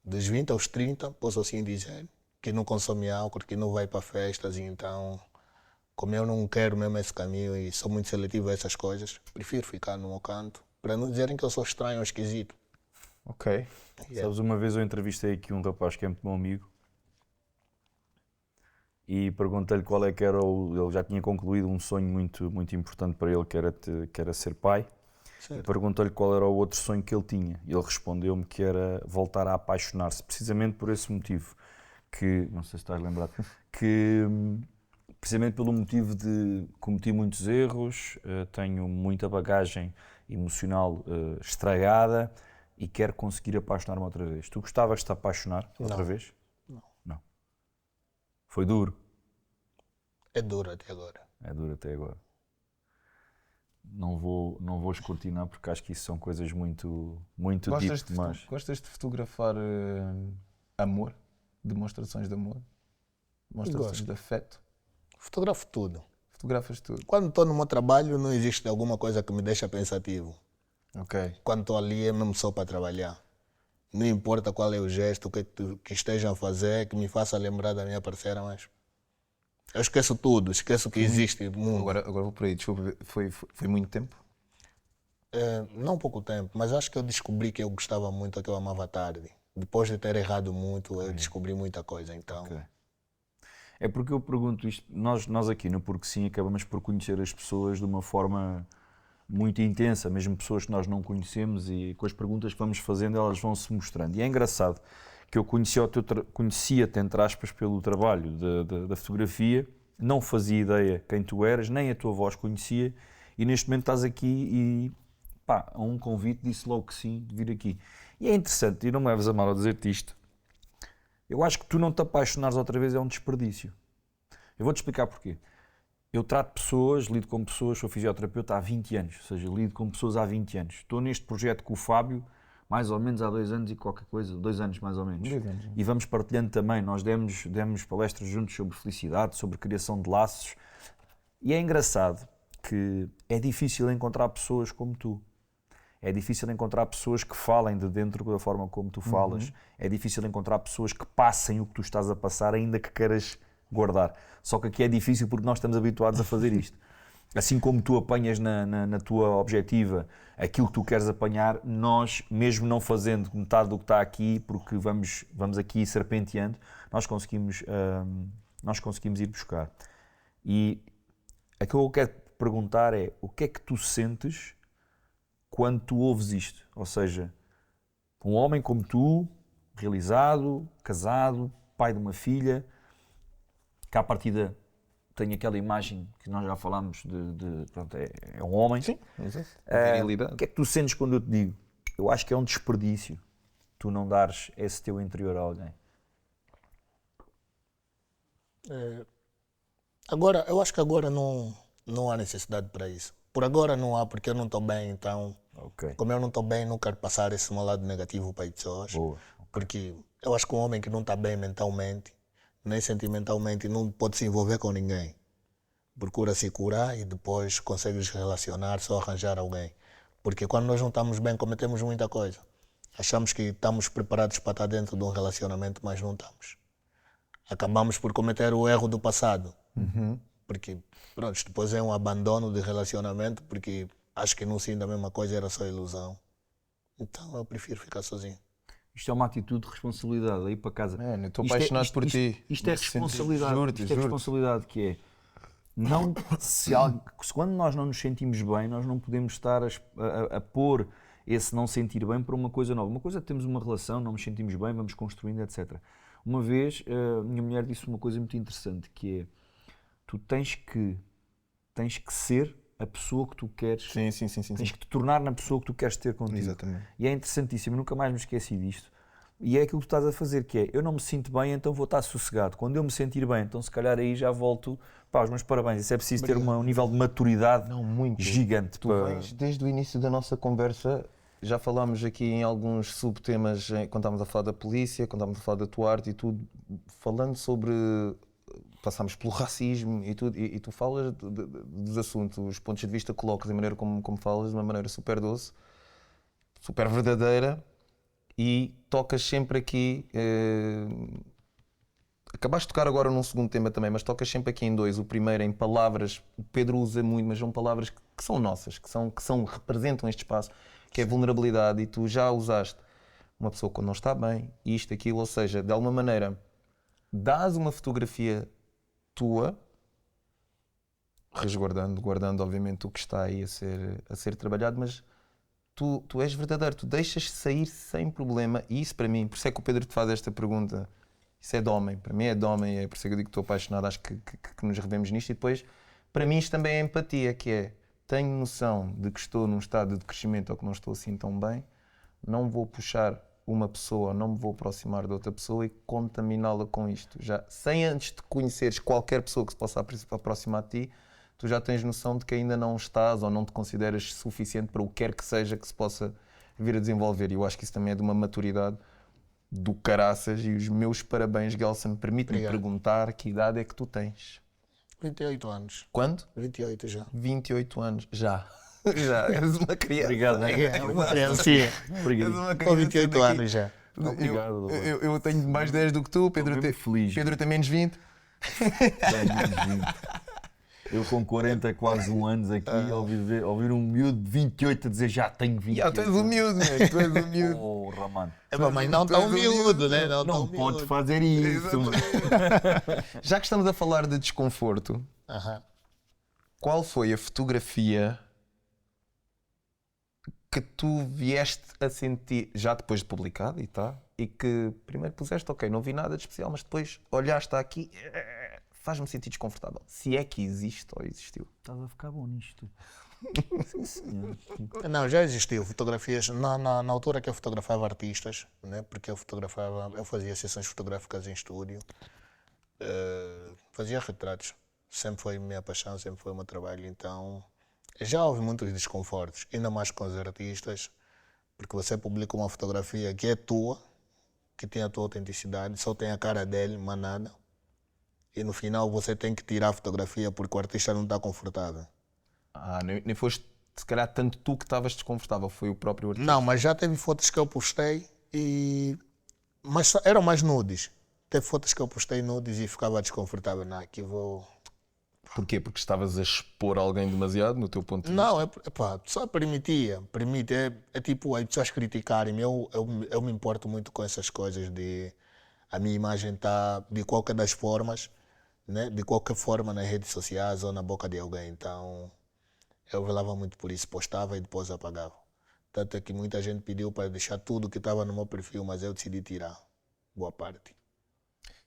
Speaker 3: dos 20 aos 30, posso assim dizer, que não consome álcool, que não vai para festas, e então, como eu não quero mesmo esse caminho e sou muito seletivo a essas coisas, prefiro ficar no meu canto, para não dizerem que eu sou estranho ou esquisito.
Speaker 1: Ok.
Speaker 2: Sabes, uma vez eu entrevistei aqui um rapaz que é muito meu amigo e perguntei-lhe qual é que era ele já tinha concluído um sonho muito, muito importante para ele, que era ser pai.
Speaker 3: Certo.
Speaker 2: E perguntei-lhe qual era o outro sonho que ele tinha. E ele respondeu-me que era voltar a apaixonar-se, precisamente por esse motivo, que, não sei se estás lembrado, que precisamente pelo motivo de cometi muitos erros, tenho muita bagagem emocional estragada e quero conseguir apaixonar-me outra vez. Tu gostavas de te apaixonar outra vez? Não. Foi duro?
Speaker 3: É duro até agora.
Speaker 2: É duro até agora. Não vou escrutinar porque acho que isso são coisas muito
Speaker 1: Gostas
Speaker 2: deep, mas...
Speaker 1: Gostas de fotografar amor? Demonstrações de amor? Demonstrações
Speaker 3: Gosto.
Speaker 1: de afeto?
Speaker 3: Fotografo tudo.
Speaker 1: Fotografas tudo?
Speaker 3: Quando estou no meu trabalho não existe alguma coisa que me deixa pensativo.
Speaker 1: Ok.
Speaker 3: Quando estou ali é mesmo só para trabalhar. Não importa qual é o gesto, o que estejam a fazer, que me faça lembrar da minha parceira, mas eu esqueço tudo, esqueço que existe mundo.
Speaker 1: Agora vou por aí, desculpa, foi muito tempo?
Speaker 3: Não pouco tempo, mas acho que eu descobri que eu gostava muito, que eu amava a tarde. Depois de ter errado muito, eu descobri muita coisa, então...
Speaker 2: Ok. É porque eu pergunto isto, nós aqui no Porque Sim acabamos por conhecer as pessoas de uma forma muito intensa, mesmo pessoas que nós não conhecemos, e com as perguntas que vamos fazendo elas vão se mostrando. E é engraçado que eu conhecia-te, entre aspas, pelo trabalho da fotografia, não fazia ideia quem tu eras, nem a tua voz conhecia, e neste momento estás aqui e, pá, a um convite disse logo que sim, de vir aqui. E é interessante, e não me leves a mal ao dizer-te isto, eu acho que tu não te apaixonares outra vez é um desperdício. Eu vou-te explicar porquê. Eu trato pessoas, lido com pessoas, sou fisioterapeuta há 20 anos, ou seja, lido com pessoas há 20 anos. Estou neste projeto com o Fábio, mais ou menos há 2 anos e qualquer coisa, 2 anos mais ou menos.
Speaker 1: 2 anos.
Speaker 2: E vamos partilhando também, nós demos palestras juntos sobre felicidade, sobre criação de laços. E é engraçado que é difícil encontrar pessoas como tu. É difícil encontrar pessoas que falem de dentro da forma como tu falas. É difícil encontrar pessoas que passem o que tu estás a passar, ainda que queiras guardar. Só que aqui é difícil porque nós estamos habituados a fazer isto. Assim como tu apanhas na tua objetiva aquilo que tu queres apanhar, nós, mesmo não fazendo metade do que está aqui, porque vamos aqui serpenteando, nós conseguimos ir buscar. E aquilo que eu quero te perguntar é, o que é que tu sentes quando tu ouves isto? Ou seja, um homem como tu, realizado, casado, pai de uma filha, que à partida tem aquela imagem que nós já falámos pronto, é um homem.
Speaker 1: Sim, exato.
Speaker 2: O que é que tu sentes quando eu te digo? Eu acho que é um desperdício tu não dares esse teu interior a alguém.
Speaker 3: Agora, eu acho que agora não há necessidade para isso. Por agora não há, porque eu não estou bem, então, como eu não estou bem, não quero passar esse meu lado negativo para as pessoas.
Speaker 2: Boa.
Speaker 3: Porque eu acho que um homem que não está bem mentalmente, nem sentimentalmente, não pode se envolver com ninguém. Procura se curar e depois consegue se relacionar, só arranjar alguém. Porque quando nós não estamos bem, cometemos muita coisa. Achamos que estamos preparados para estar dentro de um relacionamento, mas não estamos. Acabamos por cometer o erro do passado. Porque, pronto, depois é um abandono de relacionamento, porque acho que no fim da mesma coisa era só ilusão. Então eu prefiro ficar sozinho.
Speaker 2: Isto é uma atitude de responsabilidade, aí para casa.
Speaker 1: Eu estou apaixonado por ti.
Speaker 2: Isto é responsabilidade.
Speaker 1: Juro-te,
Speaker 2: Isto é responsabilidade que é. Não, quando nós não nos sentimos bem, nós não podemos estar a pôr esse não sentir bem para uma coisa nova. Uma coisa é termos uma relação, não nos sentimos bem, vamos construindo, etc. Uma vez, a minha mulher disse uma coisa muito interessante, que é, tu tens que ser a pessoa que tu queres.
Speaker 1: Sim.
Speaker 2: Tens que te tornar na pessoa que tu queres ter contigo.
Speaker 1: Exatamente.
Speaker 2: E é interessantíssimo, nunca mais me esqueci disto. E é aquilo que tu estás a fazer, que é, eu não me sinto bem, então vou estar sossegado. Quando eu me sentir bem, então se calhar aí já volto, pá, os meus parabéns. Isso é preciso ter um nível de maturidade gigante.
Speaker 1: Tu vens, desde o início da nossa conversa, já falámos aqui em alguns subtemas, quando estávamos a falar da polícia, quando estávamos a falar da tua arte e tudo, falando sobre, passámos pelo racismo e tudo, e tu falas dos assuntos, os pontos de vista colocas, a maneira como falas, de uma maneira super doce, super verdadeira. E tocas sempre aqui, acabaste de tocar agora num segundo tema também, mas tocas sempre aqui em dois. O primeiro em palavras, o Pedro usa muito, mas são palavras que são nossas, representam este espaço, que é vulnerabilidade, e tu já usaste uma pessoa quando não está bem, isto, aquilo, ou seja, de alguma maneira, dás uma fotografia tua, guardando obviamente o que está aí a ser trabalhado, mas tu és verdadeiro, tu deixas sair sem problema, e isso para mim, por isso é que o Pedro te faz esta pergunta, isso é de homem, para mim é de homem, é por isso que eu digo que estou apaixonado, acho que nos revemos nisto, e depois, para mim isto também é empatia, que é, tenho noção de que estou num estado de crescimento ou que não estou assim tão bem, não vou puxar uma pessoa, não me vou aproximar de outra pessoa e contaminá-la com isto, já, sem antes de conheceres qualquer pessoa que se possa aproximar de ti, tu já tens noção de que ainda não estás ou não te consideras suficiente para o que quer que seja que se possa vir a desenvolver. E eu acho que isso também é de uma maturidade do caraças. E os meus parabéns, Gelson. Permite-me perguntar que idade é que tu tens?
Speaker 3: 28 anos.
Speaker 1: Quando?
Speaker 3: 28 já.
Speaker 1: 28 anos. Já. Já. És uma criança.
Speaker 2: Obrigado.
Speaker 3: É uma criancinha.
Speaker 2: Obrigado.
Speaker 3: Com 28 anos já.
Speaker 2: Obrigado.
Speaker 1: Eu tenho mais 10 do que tu. Pedro tem menos 20.
Speaker 2: Eu com 40, quase anos aqui, ouvir um miúdo de 28 a dizer já tenho 28.
Speaker 1: Tu és um miúdo, né? Tu és um miúdo.
Speaker 2: Oh, Ramano.
Speaker 3: Mas não tão miúdo, né?
Speaker 2: Não podes fazer isso.
Speaker 1: Já que estamos a falar de desconforto, qual foi a fotografia que tu vieste a sentir, já depois de publicado e que primeiro puseste, ok, não vi nada de especial, mas depois olhaste aqui, faz-me sentir desconfortável. Se é que existe ou existiu.
Speaker 2: Estás a ficar bom nisto. Sim, senhor.
Speaker 3: Não, já existiu fotografias na altura que eu fotografava artistas, né? Porque eu fazia sessões fotográficas em estúdio, fazia retratos, sempre foi minha paixão, sempre foi o meu trabalho, então já houve muitos desconfortos, ainda mais com os artistas, porque você publica uma fotografia que é tua, que tem a tua autenticidade, só tem a cara dele, mas nada, e no final você tem que tirar a fotografia porque o artista não está confortável.
Speaker 1: Nem foste, se calhar, tanto tu que estavas desconfortável, foi o próprio artista.
Speaker 3: Não, mas já teve fotos que eu postei mas eram mais nudes. Teve fotos que eu postei nudes e ficava desconfortável. Não, aqui vou...
Speaker 1: Porquê? Porque estavas a expor alguém demasiado, no teu ponto de vista?
Speaker 3: Não, epá, só permite. É tipo, as pessoas criticarem-me. Eu me importo muito com essas coisas de a minha imagem tá de qualquer das formas, né? De qualquer forma nas redes sociais ou na boca de alguém. Então, eu velava muito por isso. Postava e depois apagava. Tanto é que muita gente pediu para deixar tudo que estava no meu perfil, mas eu decidi tirar boa parte.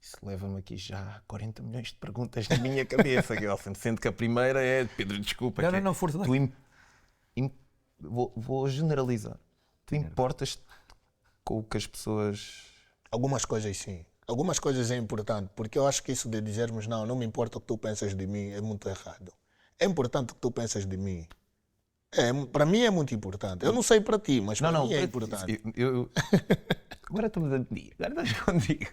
Speaker 1: Isso leva-me aqui já a 40 milhões de perguntas na minha cabeça, Gelson. Sendo que a primeira é, Pedro, desculpa.
Speaker 2: Não, força.
Speaker 1: Vou generalizar. Tu importas com o que as pessoas...
Speaker 3: Algumas coisas sim. Algumas coisas é importante, porque eu acho que isso de dizermos não me importa o que tu pensas de mim é muito errado. É importante o que tu pensas de mim. Para mim é muito importante. Eu não sei para ti, mas para mim é importante.
Speaker 1: Agora estamos a medir. Agora estás contigo.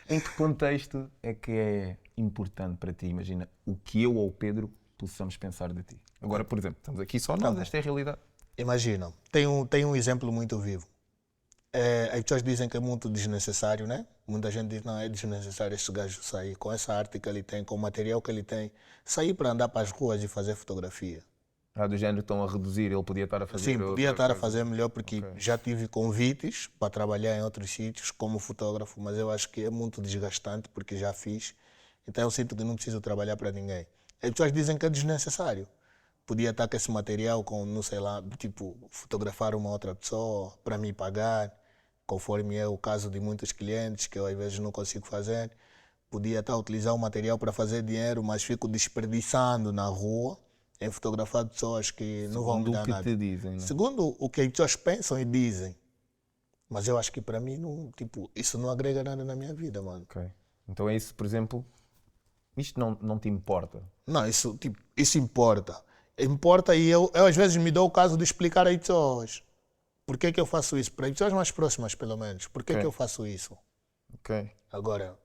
Speaker 1: Em que contexto é que é importante para ti? Imagina o que eu ou o Pedro possamos pensar de ti. Agora, por exemplo, estamos aqui só nós, esta é a realidade.
Speaker 3: Imagina, tem um exemplo muito vivo. As pessoas dizem que é muito desnecessário, né? Muita gente diz, não, é desnecessário esse gajo sair com essa arte que ele tem, com o material que ele tem, sair para andar para as ruas e fazer fotografia.
Speaker 1: Do género estão a reduzir, ele podia estar a fazer.
Speaker 3: Sim, podia estar a fazer melhor porque já tive convites para trabalhar em outros sítios como fotógrafo, mas eu acho que é muito desgastante porque já fiz, então eu sinto que não preciso trabalhar para ninguém. As pessoas dizem que é desnecessário. Podia estar com esse material com, não sei lá, tipo, fotografar uma outra pessoa para me pagar, conforme é o caso de muitos clientes que eu às vezes não consigo fazer. Podia estar a utilizar o material para fazer dinheiro, mas fico desperdiçando na rua em fotografar pessoas que não vão me dar nada.
Speaker 1: Segundo o que te dizem, não?
Speaker 3: Segundo o que as pessoas pensam e dizem. Mas eu acho que para mim, não, tipo, isso não agrega nada na minha vida, mano.
Speaker 1: Ok. Então é isso, por exemplo, isto não te importa?
Speaker 3: Não, isso, tipo, isso importa. Importa e eu às vezes me dou o caso de explicar às pessoas. Por que eu faço isso? Para as pessoas mais próximas, pelo menos. Por que eu faço isso?
Speaker 1: Ok.
Speaker 3: Agora,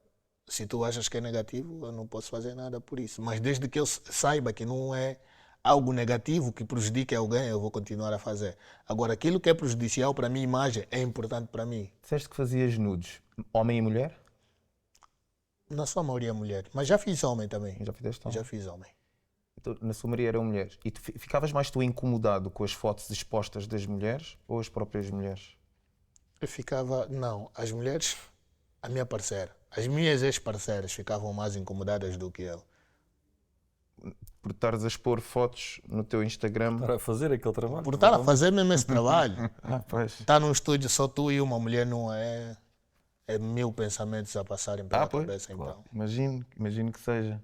Speaker 3: se tu achas que é negativo, eu não posso fazer nada por isso. Mas desde que eu saiba que não é algo negativo que prejudique alguém, eu vou continuar a fazer. Agora, aquilo que é prejudicial para a minha imagem é importante para mim.
Speaker 1: Disseste que fazias nudes, homem e mulher?
Speaker 3: Na sua maioria mulher, mas já fiz homem também.
Speaker 1: Já fizeste homem?
Speaker 3: Já fiz homem.
Speaker 1: Então, na sua maioria eram mulheres. E ficavas mais tu incomodado com as fotos expostas das mulheres ou as próprias mulheres?
Speaker 3: Eu ficava, não, as mulheres, a minha parceira, as minhas ex-parceiras ficavam mais incomodadas do que eu.
Speaker 1: Por estares a expor fotos no teu Instagram.
Speaker 2: Para fazer aquele trabalho.
Speaker 3: Por estar a fazer mesmo esse trabalho.
Speaker 1: Pois.
Speaker 3: Estar num estúdio só tu e uma mulher não é. É 1000 pensamentos a passarem pela cabeça,
Speaker 1: claro.
Speaker 3: então.
Speaker 1: Imagino que seja.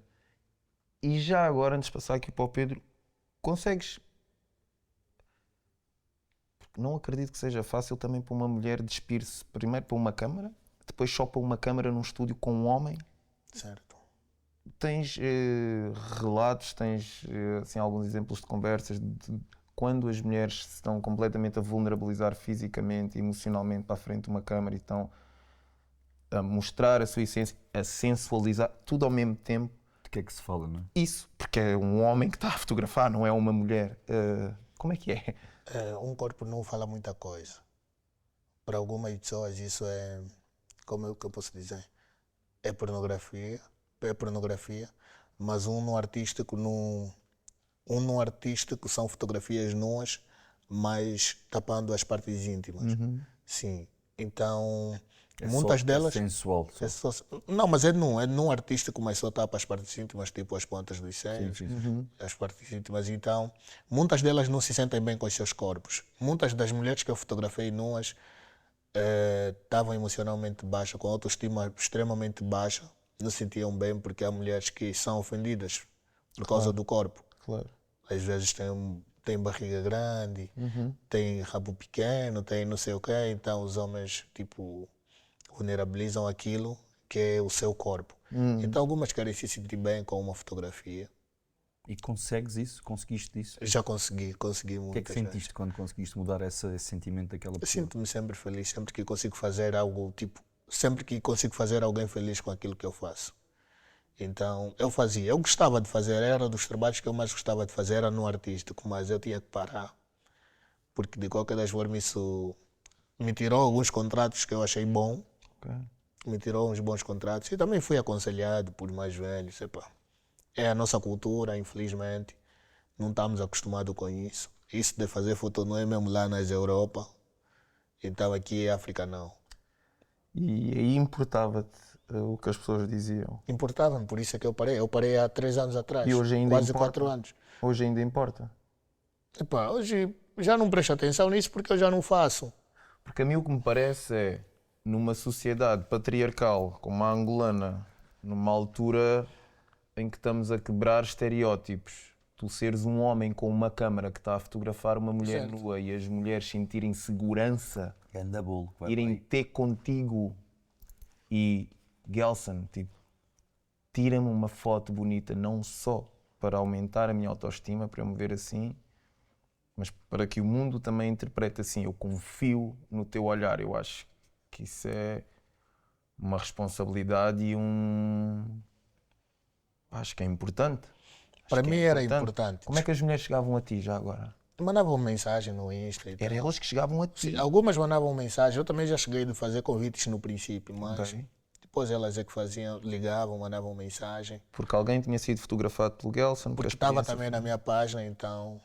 Speaker 1: E já agora, antes de passar aqui para o Pedro, consegues... Porque não acredito que seja fácil também para uma mulher despir-se primeiro para uma câmara, depois só para uma câmara num estúdio com um homem.
Speaker 3: Certo.
Speaker 1: Tens relatos, tens assim, alguns exemplos de conversas de quando as mulheres se estão completamente a vulnerabilizar fisicamente e emocionalmente para a frente de uma câmara e estão a mostrar a sua essência, a sensualizar, tudo ao mesmo tempo.
Speaker 2: De que é que se fala, não é?
Speaker 1: Isso, porque é um homem que está a fotografar, não é uma mulher. Como é que é?
Speaker 3: Um corpo não fala muita coisa. Para algumas pessoas isso é, como é que eu posso dizer? É pornografia, mas no artístico são fotografias nuas, mas tapando as partes íntimas. Sim. Então, Muitas delas...
Speaker 2: É sensual.
Speaker 3: É só- não, mas é num artista começou a tapar as partes íntimas, tipo as pontas dos seios, as partes íntimas. Então, muitas delas não se sentem bem com os seus corpos. Muitas das mulheres que eu fotografei nuas estavam emocionalmente baixas, com autoestima extremamente baixa, não se sentiam bem porque há mulheres que são ofendidas por causa do corpo.
Speaker 1: Claro.
Speaker 3: Às vezes tem barriga grande, tem rabo pequeno, tem não sei o quê, então os homens tipo vulnerabilizam aquilo que é o seu corpo. Então algumas querem se sentir bem com uma fotografia.
Speaker 2: E consegues isso? Conseguiste isso?
Speaker 3: Já consegui
Speaker 2: O que é que
Speaker 3: muitas vezes.
Speaker 2: sentiste quando conseguiste mudar esse sentimento daquela
Speaker 3: Eu
Speaker 2: pessoa?
Speaker 3: sinto-me sempre feliz, sempre que consigo fazer algo, tipo, sempre que consigo fazer alguém feliz com aquilo que eu faço. Então, eu gostava de fazer, era dos trabalhos que eu mais gostava de fazer, era no artístico, mas eu tinha que parar, porque de qualquer das formas isso me tirou alguns contratos que eu achei bom, me tirou uns bons contratos e também fui aconselhado por mais velhos, epá, é a nossa cultura, infelizmente, não estamos acostumados com isso. Isso de fazer foto não é mesmo lá nas Europa, então aqui em África não.
Speaker 1: E aí importava-te o que as pessoas diziam.
Speaker 3: Importava-me, por isso é que eu parei. Eu parei há 3 anos atrás,
Speaker 1: E hoje ainda
Speaker 3: quase
Speaker 1: importa?
Speaker 3: 4 anos.
Speaker 1: Hoje ainda importa.
Speaker 3: Epá, hoje já não presto atenção nisso porque eu já não faço.
Speaker 1: Porque a mim o que me parece é, numa sociedade patriarcal como a angolana, numa altura em que estamos a quebrar estereótipos, tu seres um homem com uma câmara que está a fotografar uma mulher
Speaker 3: Certo.
Speaker 1: nua e as mulheres sentirem segurança,
Speaker 2: Ganda bolo. que vai
Speaker 1: irem
Speaker 2: para aí.
Speaker 1: ter contigo e, Gelson, tipo, tira-me uma foto bonita não só para aumentar a minha autoestima, para eu me ver assim, mas para que o mundo também interprete assim. Eu confio no teu olhar. Eu acho que isso é uma responsabilidade e acho que é importante. Acho
Speaker 3: Para
Speaker 1: que é
Speaker 3: mim era importante.
Speaker 1: Como é que as mulheres chegavam a ti já agora?
Speaker 3: Mandavam mensagem no Insta e tal.
Speaker 1: Era elas que chegavam a ti.
Speaker 3: Algumas mandavam mensagem. Eu também já cheguei de fazer convites no princípio, mas
Speaker 1: Ok.
Speaker 3: depois elas é que faziam, ligavam, mandavam mensagem.
Speaker 1: Porque alguém tinha sido fotografado pelo Gelson.
Speaker 3: Porque estava também na minha página, então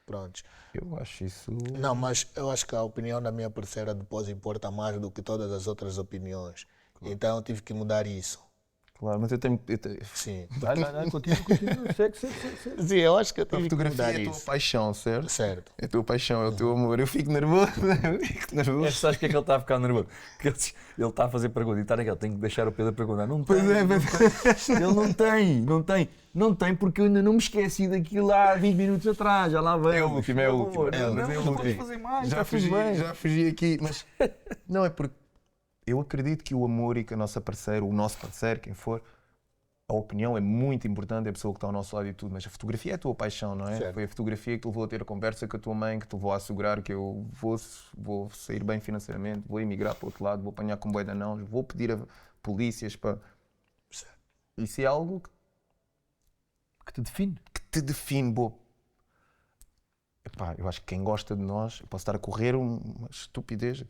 Speaker 3: pronto.
Speaker 1: Eu acho isso...
Speaker 3: Não, mas eu acho que a opinião da minha parceira depois importa mais do que todas as outras opiniões. Então eu tive que mudar isso.
Speaker 1: Claro, mas eu tenho...
Speaker 3: Sim.
Speaker 1: Vai, continua. Segue.
Speaker 3: Sim, eu acho que eu
Speaker 1: A
Speaker 3: tive que
Speaker 1: fotografia
Speaker 3: mudar
Speaker 1: é a tua
Speaker 3: isso.
Speaker 1: paixão, certo?
Speaker 3: Certo.
Speaker 1: É a tua paixão, é o teu amor. Eu fico nervoso.
Speaker 2: Sabes que é que ele está a ficar nervoso? Porque ele está a fazer pergunta e está naquele, tem que deixar o Pedro perguntar. Não tem, ele não tem porque eu ainda não me esqueci daquilo há 20 minutos atrás, já lá vem.
Speaker 1: É o último.
Speaker 2: Não podes fazer mais,
Speaker 1: Já
Speaker 2: está tudo bem.
Speaker 1: já fugi aqui, mas não é porque eu acredito que o amor e que a nossa parceira, o nosso parceiro, quem for, a opinião é muito importante, é a pessoa que está ao nosso lado e tudo, mas a fotografia é a tua paixão, não é?
Speaker 3: Certo.
Speaker 1: Foi a fotografia que te levou a ter a conversa com a tua mãe, que te levou a assegurar que eu vou sair bem financeiramente, vou emigrar para o outro lado, vou apanhar com boi de anãos, vou pedir a polícias para...
Speaker 3: Certo.
Speaker 1: Isso é algo
Speaker 2: Que te define.
Speaker 1: que te define, boa. Epá, eu acho que quem gosta de nós, eu posso estar a correr uma estupidez,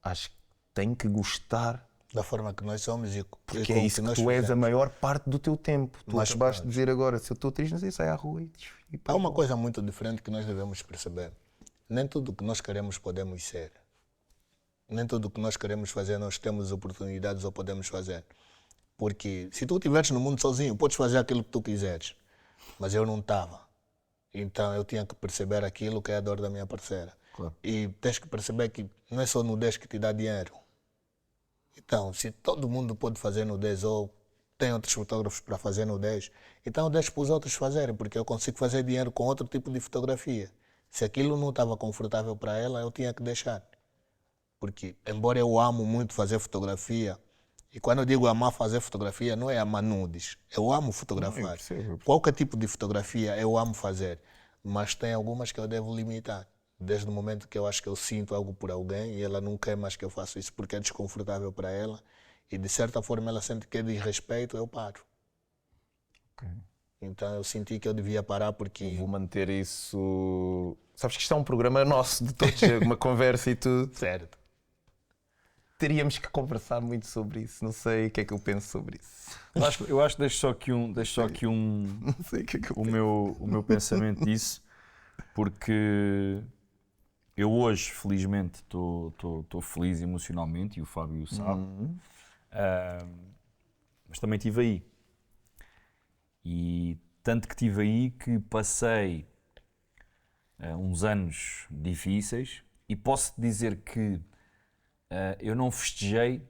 Speaker 1: acho que tem que gostar,
Speaker 3: Da forma que nós somos e
Speaker 1: porque
Speaker 3: com
Speaker 1: é
Speaker 3: o
Speaker 1: isso que
Speaker 3: nós
Speaker 1: tu és a
Speaker 3: fizemos.
Speaker 1: maior parte do teu tempo. Tu
Speaker 3: Nós
Speaker 1: acabaste de
Speaker 3: somos.
Speaker 1: dizer agora, se eu estou triste, não sei, sai à rua e
Speaker 3: Há uma coisa muito diferente que nós devemos perceber. Nem tudo o que nós queremos podemos ser. Nem tudo o que nós queremos fazer nós temos oportunidades ou podemos fazer. Porque se tu estiveres no mundo sozinho, podes fazer aquilo que tu quiseres. Mas eu não estava. Então eu tinha que perceber aquilo que é a dor da minha parceira.
Speaker 2: Claro.
Speaker 3: E tens que perceber que não é só nudez que te dá dinheiro. Então, se todo mundo pode fazer nudez ou tem outros fotógrafos para fazer nudez, então deixo para os outros fazerem, porque eu consigo fazer dinheiro com outro tipo de fotografia. Se aquilo não estava confortável para ela, eu tinha que deixar. Porque, embora eu amo muito fazer fotografia, e quando eu digo amar fazer fotografia, não é amar nudes. Eu amo fotografar.
Speaker 1: percebo.
Speaker 3: Qualquer tipo de fotografia eu amo fazer, mas tem algumas que eu devo limitar. Desde o momento que eu acho que eu sinto algo por alguém e ela não quer mais que eu faça isso porque é desconfortável para ela e de certa forma ela sente que é desrespeito, eu paro.
Speaker 1: Ok.
Speaker 3: Então eu senti que eu devia parar porque...
Speaker 1: Vou manter isso... Sabes que isto é um programa nosso, de todos, uma conversa e tudo.
Speaker 3: Certo.
Speaker 1: Teríamos que conversar muito sobre isso. Não sei o que é que eu penso sobre isso.
Speaker 2: Eu acho que deixo só aqui um,
Speaker 1: Não sei o que é que eu
Speaker 2: o meu pensamento disso, porque Eu hoje, felizmente, estou feliz emocionalmente, e o Fábio sabe. Mas também estive aí. E tanto que estive aí que passei uns anos difíceis e posso dizer que eu não festejei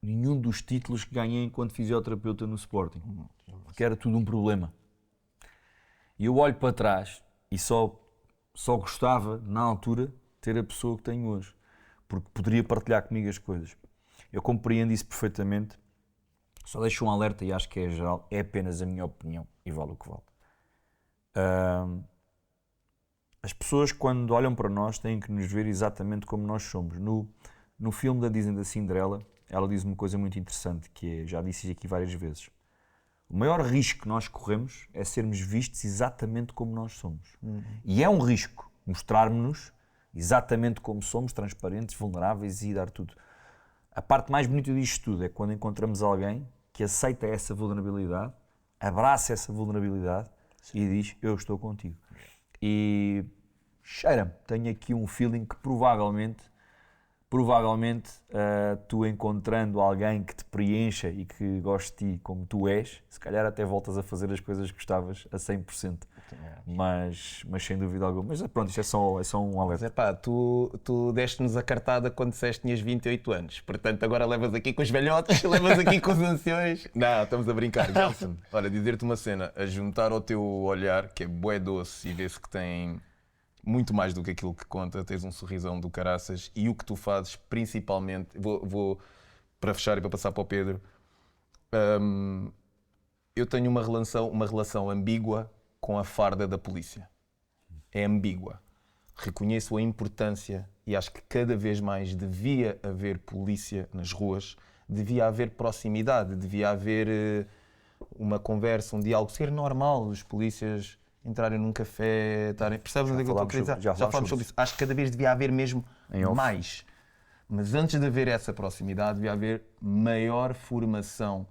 Speaker 2: nenhum dos títulos que ganhei enquanto fisioterapeuta no Sporting, porque era tudo um problema. E eu olho para trás e só gostava, na altura, de ter a pessoa que tenho hoje, porque poderia partilhar comigo as coisas. Eu compreendo isso perfeitamente, só deixo um alerta e acho que é geral, é apenas a minha opinião e vale o que vale. As pessoas, quando olham para nós, têm que nos ver exatamente como nós somos. No filme da Disney da Cinderela, ela diz uma coisa muito interessante, que é, já disse aqui várias vezes, o maior risco que nós corremos é sermos vistos exatamente como nós somos. E é um risco mostrarmos-nos exatamente como somos, transparentes, vulneráveis e dar tudo. A parte mais bonita disto tudo é quando encontramos alguém que aceita essa vulnerabilidade, abraça essa vulnerabilidade e diz, eu estou contigo. E cheira-me, tenho aqui um feeling que provavelmente tu encontrando alguém que te preencha e que goste de ti como tu és, se calhar até voltas a fazer as coisas que gostavas a 100%. Mas sem dúvida alguma. Mas pronto, isto é só um alerta.
Speaker 1: Mas, pá, tu deste-nos a cartada quando disseste que tinhas 28 anos. Portanto, agora levas aqui com os velhotes, levas aqui com os anciões. Não, estamos a brincar, Gelson. Olha, dizer-te uma cena, a juntar ao teu olhar, que é bué doce e vê-se que tem muito mais do que aquilo que conta, tens um sorrisão do caraças e o que tu fazes, principalmente, vou para fechar e para passar para o Pedro, eu tenho uma relação ambígua com a farda da polícia. É ambígua. Reconheço a importância e acho que cada vez mais devia haver polícia nas ruas, devia haver proximidade, devia haver uma conversa, um diálogo, ser normal, os polícias entrarem num café, percebes onde é que eu estou a querer dizer? Já falamos sobre isso. Acho que cada vez devia haver mesmo mais. Mas antes de haver essa proximidade, devia haver maior formação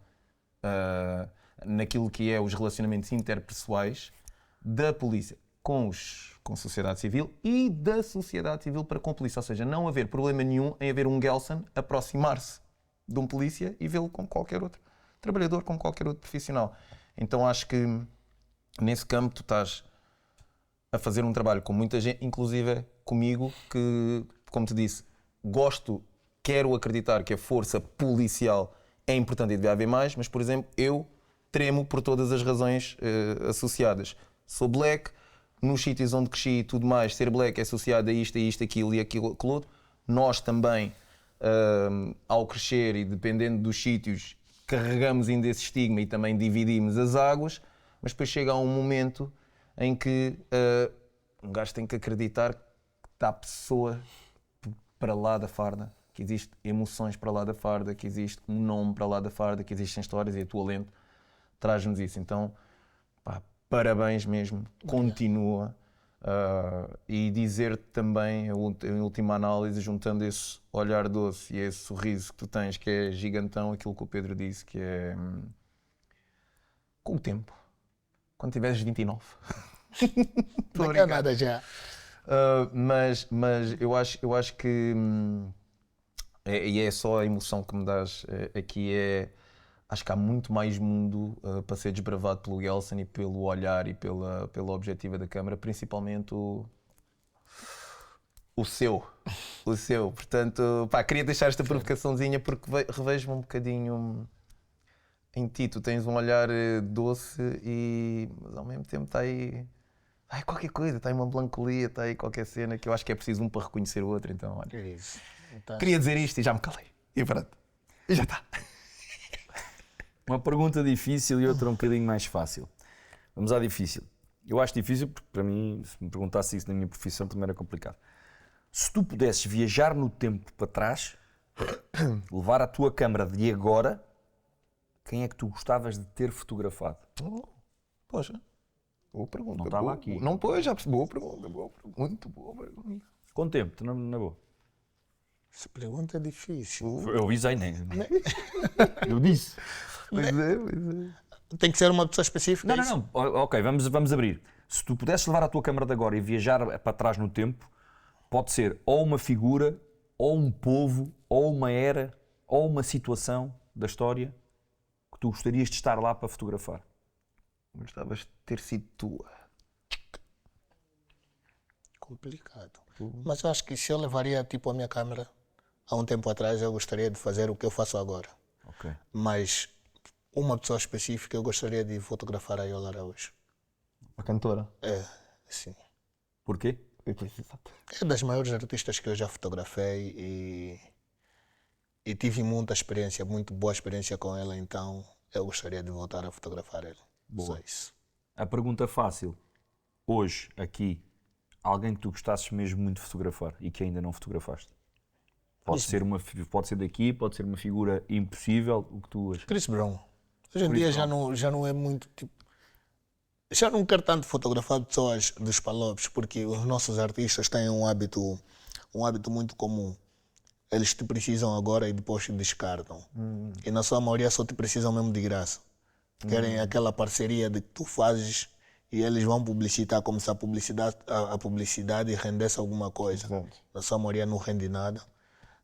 Speaker 1: naquilo que é os relacionamentos interpessoais da polícia com a sociedade civil e da sociedade civil para com a polícia. Ou seja, não haver problema nenhum em haver um Gelson aproximar-se de um polícia e vê-lo como qualquer outro trabalhador, como qualquer outro profissional. Então acho que nesse campo tu estás a fazer um trabalho com muita gente, inclusive comigo, que, como te disse, quero acreditar que a força policial é importante e deve haver mais, mas, por exemplo, eu tremo por todas as razões associadas. Sou black, nos sítios onde cresci e tudo mais, ser black é associado a isto, aquilo e aquilo outro. Nós também, ao crescer e dependendo dos sítios, carregamos ainda esse estigma e também dividimos as águas, mas depois chega a um momento em que um gajo tem que acreditar que está a pessoa para lá da farda, que existe emoções para lá da farda, que existe um nome para lá da farda, que existem histórias e a tua lente traz-nos isso. Então, pá, parabéns mesmo, continua. E dizer-te também, em última análise, juntando esse olhar doce e esse sorriso que tu tens, que é gigantão, aquilo que o Pedro disse, que é com o tempo, quando tiveres 29.
Speaker 3: Não é nada já.
Speaker 1: Mas eu acho que e é só a emoção que me dás aqui, acho que há muito mais mundo para ser desbravado pelo Gelson e pelo olhar e pela objetiva da câmara, principalmente o seu. Portanto, pá, queria deixar esta provocaçãozinha porque revejo-me um bocadinho em ti. Tu tens um olhar doce mas ao mesmo tempo está aí qualquer coisa, está aí uma melancolia, está aí qualquer cena que eu acho que é preciso um para reconhecer o outro. Então, olha, queria dizer isto e já me calei. E pronto, e já está.
Speaker 2: Uma pergunta difícil e outra um bocadinho mais fácil. Vamos à difícil. Eu acho difícil porque, para mim, se me perguntasse isso na minha profissão, também era complicado. Se tu pudesses viajar no tempo para trás, levar a tua câmara de agora, quem é que tu gostavas de ter fotografado?
Speaker 1: Poxa, boa pergunta.
Speaker 2: Não estava aqui.
Speaker 1: Não, pois, já percebi. Boa pergunta. Muito boa pergunta.
Speaker 2: Com tempo, na boa.
Speaker 3: Essa pergunta é difícil.
Speaker 2: Eu avisei, nem. Eu disse.
Speaker 1: Pois é.
Speaker 3: Tem que ser uma pessoa específica?
Speaker 2: Não. Ok, vamos abrir. Se tu pudesses levar a tua câmara de agora e viajar para trás no tempo, Pode ser ou uma figura, ou um povo, ou uma era, ou uma situação da história que tu gostarias de estar lá para fotografar.
Speaker 1: Gostavas de ter sido tua.
Speaker 3: Complicado. Mas eu acho que se eu levaria tipo a minha câmera, há um tempo atrás eu gostaria de fazer o que eu faço agora.
Speaker 2: Ok.
Speaker 3: Mas uma pessoa específica eu gostaria de fotografar a Yola Araújo.
Speaker 1: A cantora.
Speaker 3: É, sim.
Speaker 2: Porquê?
Speaker 1: Exato.
Speaker 3: É das maiores artistas que eu já fotografei e tive muita experiência, muito boa experiência com ela, então eu gostaria de voltar a fotografar ela.
Speaker 2: Boa.
Speaker 3: Só isso.
Speaker 2: A pergunta fácil. Hoje, aqui, alguém que tu gostasses mesmo muito de fotografar e que ainda não fotografaste? Pode ser daqui, pode ser uma figura impossível, o que tu achas?
Speaker 3: Chris Brown. Hoje em dia já não é muito tipo. Já não quero tanto fotografar pessoas dos palopes, porque os nossos artistas têm um hábito muito comum. Eles te precisam agora e depois te descartam. E na sua maioria só te precisam mesmo de graça. Querem aquela parceria de que tu fazes e eles vão publicitar como se a publicidade rendesse alguma coisa.
Speaker 1: Exato.
Speaker 3: Na sua maioria não rende nada.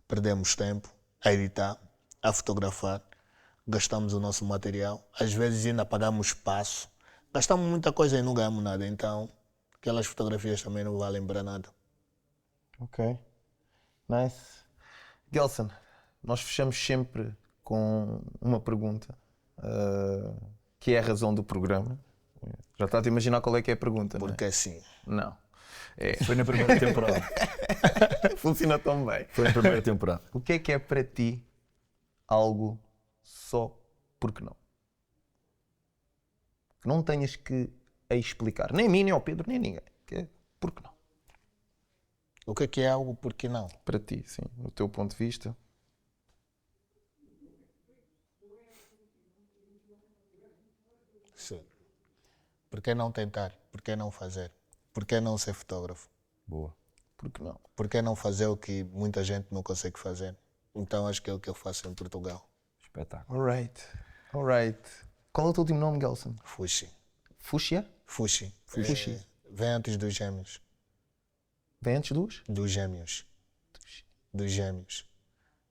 Speaker 3: Perdemos tempo a editar, a fotografar, gastamos o nosso material, às vezes ainda pagamos espaço, gastamos muita coisa e não ganhamos nada, então aquelas fotografias também não valem para nada.
Speaker 1: Ok. Nice. Gelson, nós fechamos sempre com uma pergunta, que é a razão do programa. Já estás a imaginar qual é que é a pergunta, não é?
Speaker 3: Porque assim,
Speaker 1: Não. É.
Speaker 2: Foi na primeira temporada.
Speaker 1: Funciona tão bem.
Speaker 2: Foi na primeira temporada.
Speaker 1: O que é para ti algo só porque não? Que não tenhas que a explicar. Nem a mim, nem ao Pedro, nem a ninguém. Que é porque não?
Speaker 3: o que é algo, porque não?
Speaker 1: Para ti, sim. No teu ponto de vista.
Speaker 3: Sim. Por que não tentar? Por que não fazer? Por que não ser fotógrafo?
Speaker 2: Boa.
Speaker 1: Porque não?
Speaker 3: Por que não fazer o que muita gente não consegue fazer? Então acho que é o que eu faço em Portugal.
Speaker 2: Espetáculo.
Speaker 1: Alright. Alright. Qual é o teu último nome, Gelson?
Speaker 3: Fuxi.
Speaker 1: Fuxia?
Speaker 3: Fuxi.
Speaker 1: Fuxi.
Speaker 3: Vem antes dos gêmeos.
Speaker 1: Vem antes dos?
Speaker 3: Dos gêmeos. Dos gêmeos.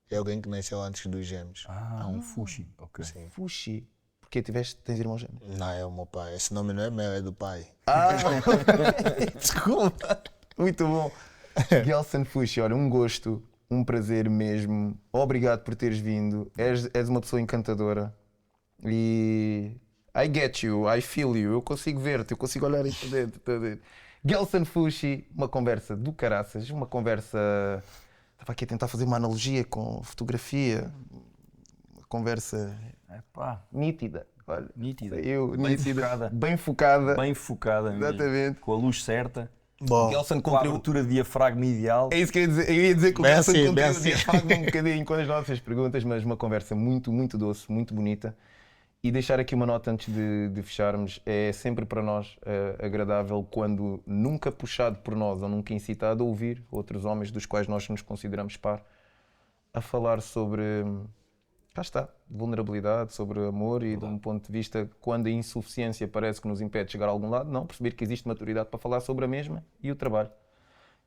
Speaker 3: É alguém que nasceu antes dos gêmeos.
Speaker 2: Um fuxi. Ok.
Speaker 3: Sim.
Speaker 1: Fuxi. Porque tens irmãos gêmeos?
Speaker 3: Não, é o meu pai. Esse nome não é meu, é do pai.
Speaker 1: Desculpa. Muito bom. Gelson Fuxi, olha, um gosto, um prazer mesmo. Obrigado por teres vindo. És uma pessoa encantadora. E I get you, I feel you. Eu consigo ver-te, eu consigo olhar isso dentro. Gelson Fuxi, uma conversa do caraças, uma conversa. Estava aqui a tentar fazer uma analogia com fotografia. Uma conversa
Speaker 2: Epá,
Speaker 1: nítida. Olha,
Speaker 2: nítida.
Speaker 1: Bem focada. Bem focada.
Speaker 2: Bem focada mesmo.
Speaker 1: Exatamente.
Speaker 2: Com a luz certa.
Speaker 3: Bom,
Speaker 1: Gelson
Speaker 2: Com a abertura de diafragma ideal.
Speaker 1: É isso que eu ia dizer. Eu ia dizer que o
Speaker 3: Bem
Speaker 1: Gelson
Speaker 3: assim,
Speaker 1: contribuiu
Speaker 3: bem assim.
Speaker 1: diafragma um bocadinho com as nossas perguntas, mas uma conversa muito, muito doce, muito bonita. E deixar aqui uma nota antes de fecharmos, é sempre para nós agradável quando nunca puxado por nós ou nunca incitado a ouvir outros homens dos quais nós nos consideramos par, a falar sobre, cá está, vulnerabilidade, sobre amor e de um ponto de vista quando a insuficiência parece que nos impede de chegar a algum lado, não, perceber que existe maturidade para falar sobre a mesma e o trabalho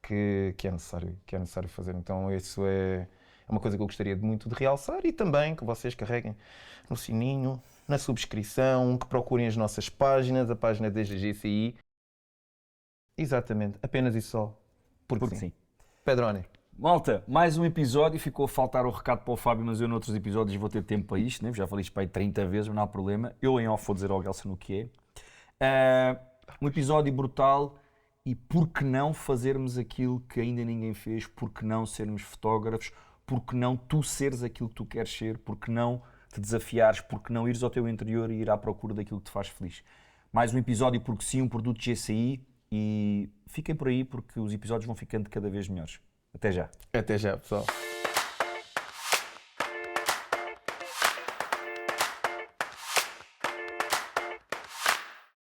Speaker 1: que é necessário fazer. Então isso é uma coisa que eu gostaria muito de realçar e também que vocês carreguem no sininho, na subscrição, que procurem as nossas páginas, a página da GGCI. Exatamente, apenas e só. Porque sim. Pedroni.
Speaker 2: Malta, mais um episódio. Ficou a faltar o recado para o Fábio, mas eu noutros episódios vou ter tempo para isto, né? Já falei isto para aí 30 vezes, mas não há problema. Eu em off vou dizer ao Gelson o que é. Um episódio brutal e por que não fazermos aquilo que ainda ninguém fez? Por que não sermos fotógrafos? Por que não tu seres aquilo que tu queres ser? Por que não te desafiares? Por que não ires ao teu interior e ir à procura daquilo que te faz feliz? Mais um episódio porque sim, um produto GCI e fiquem por aí porque os episódios vão ficando cada vez melhores. Até já.
Speaker 1: Até já, pessoal.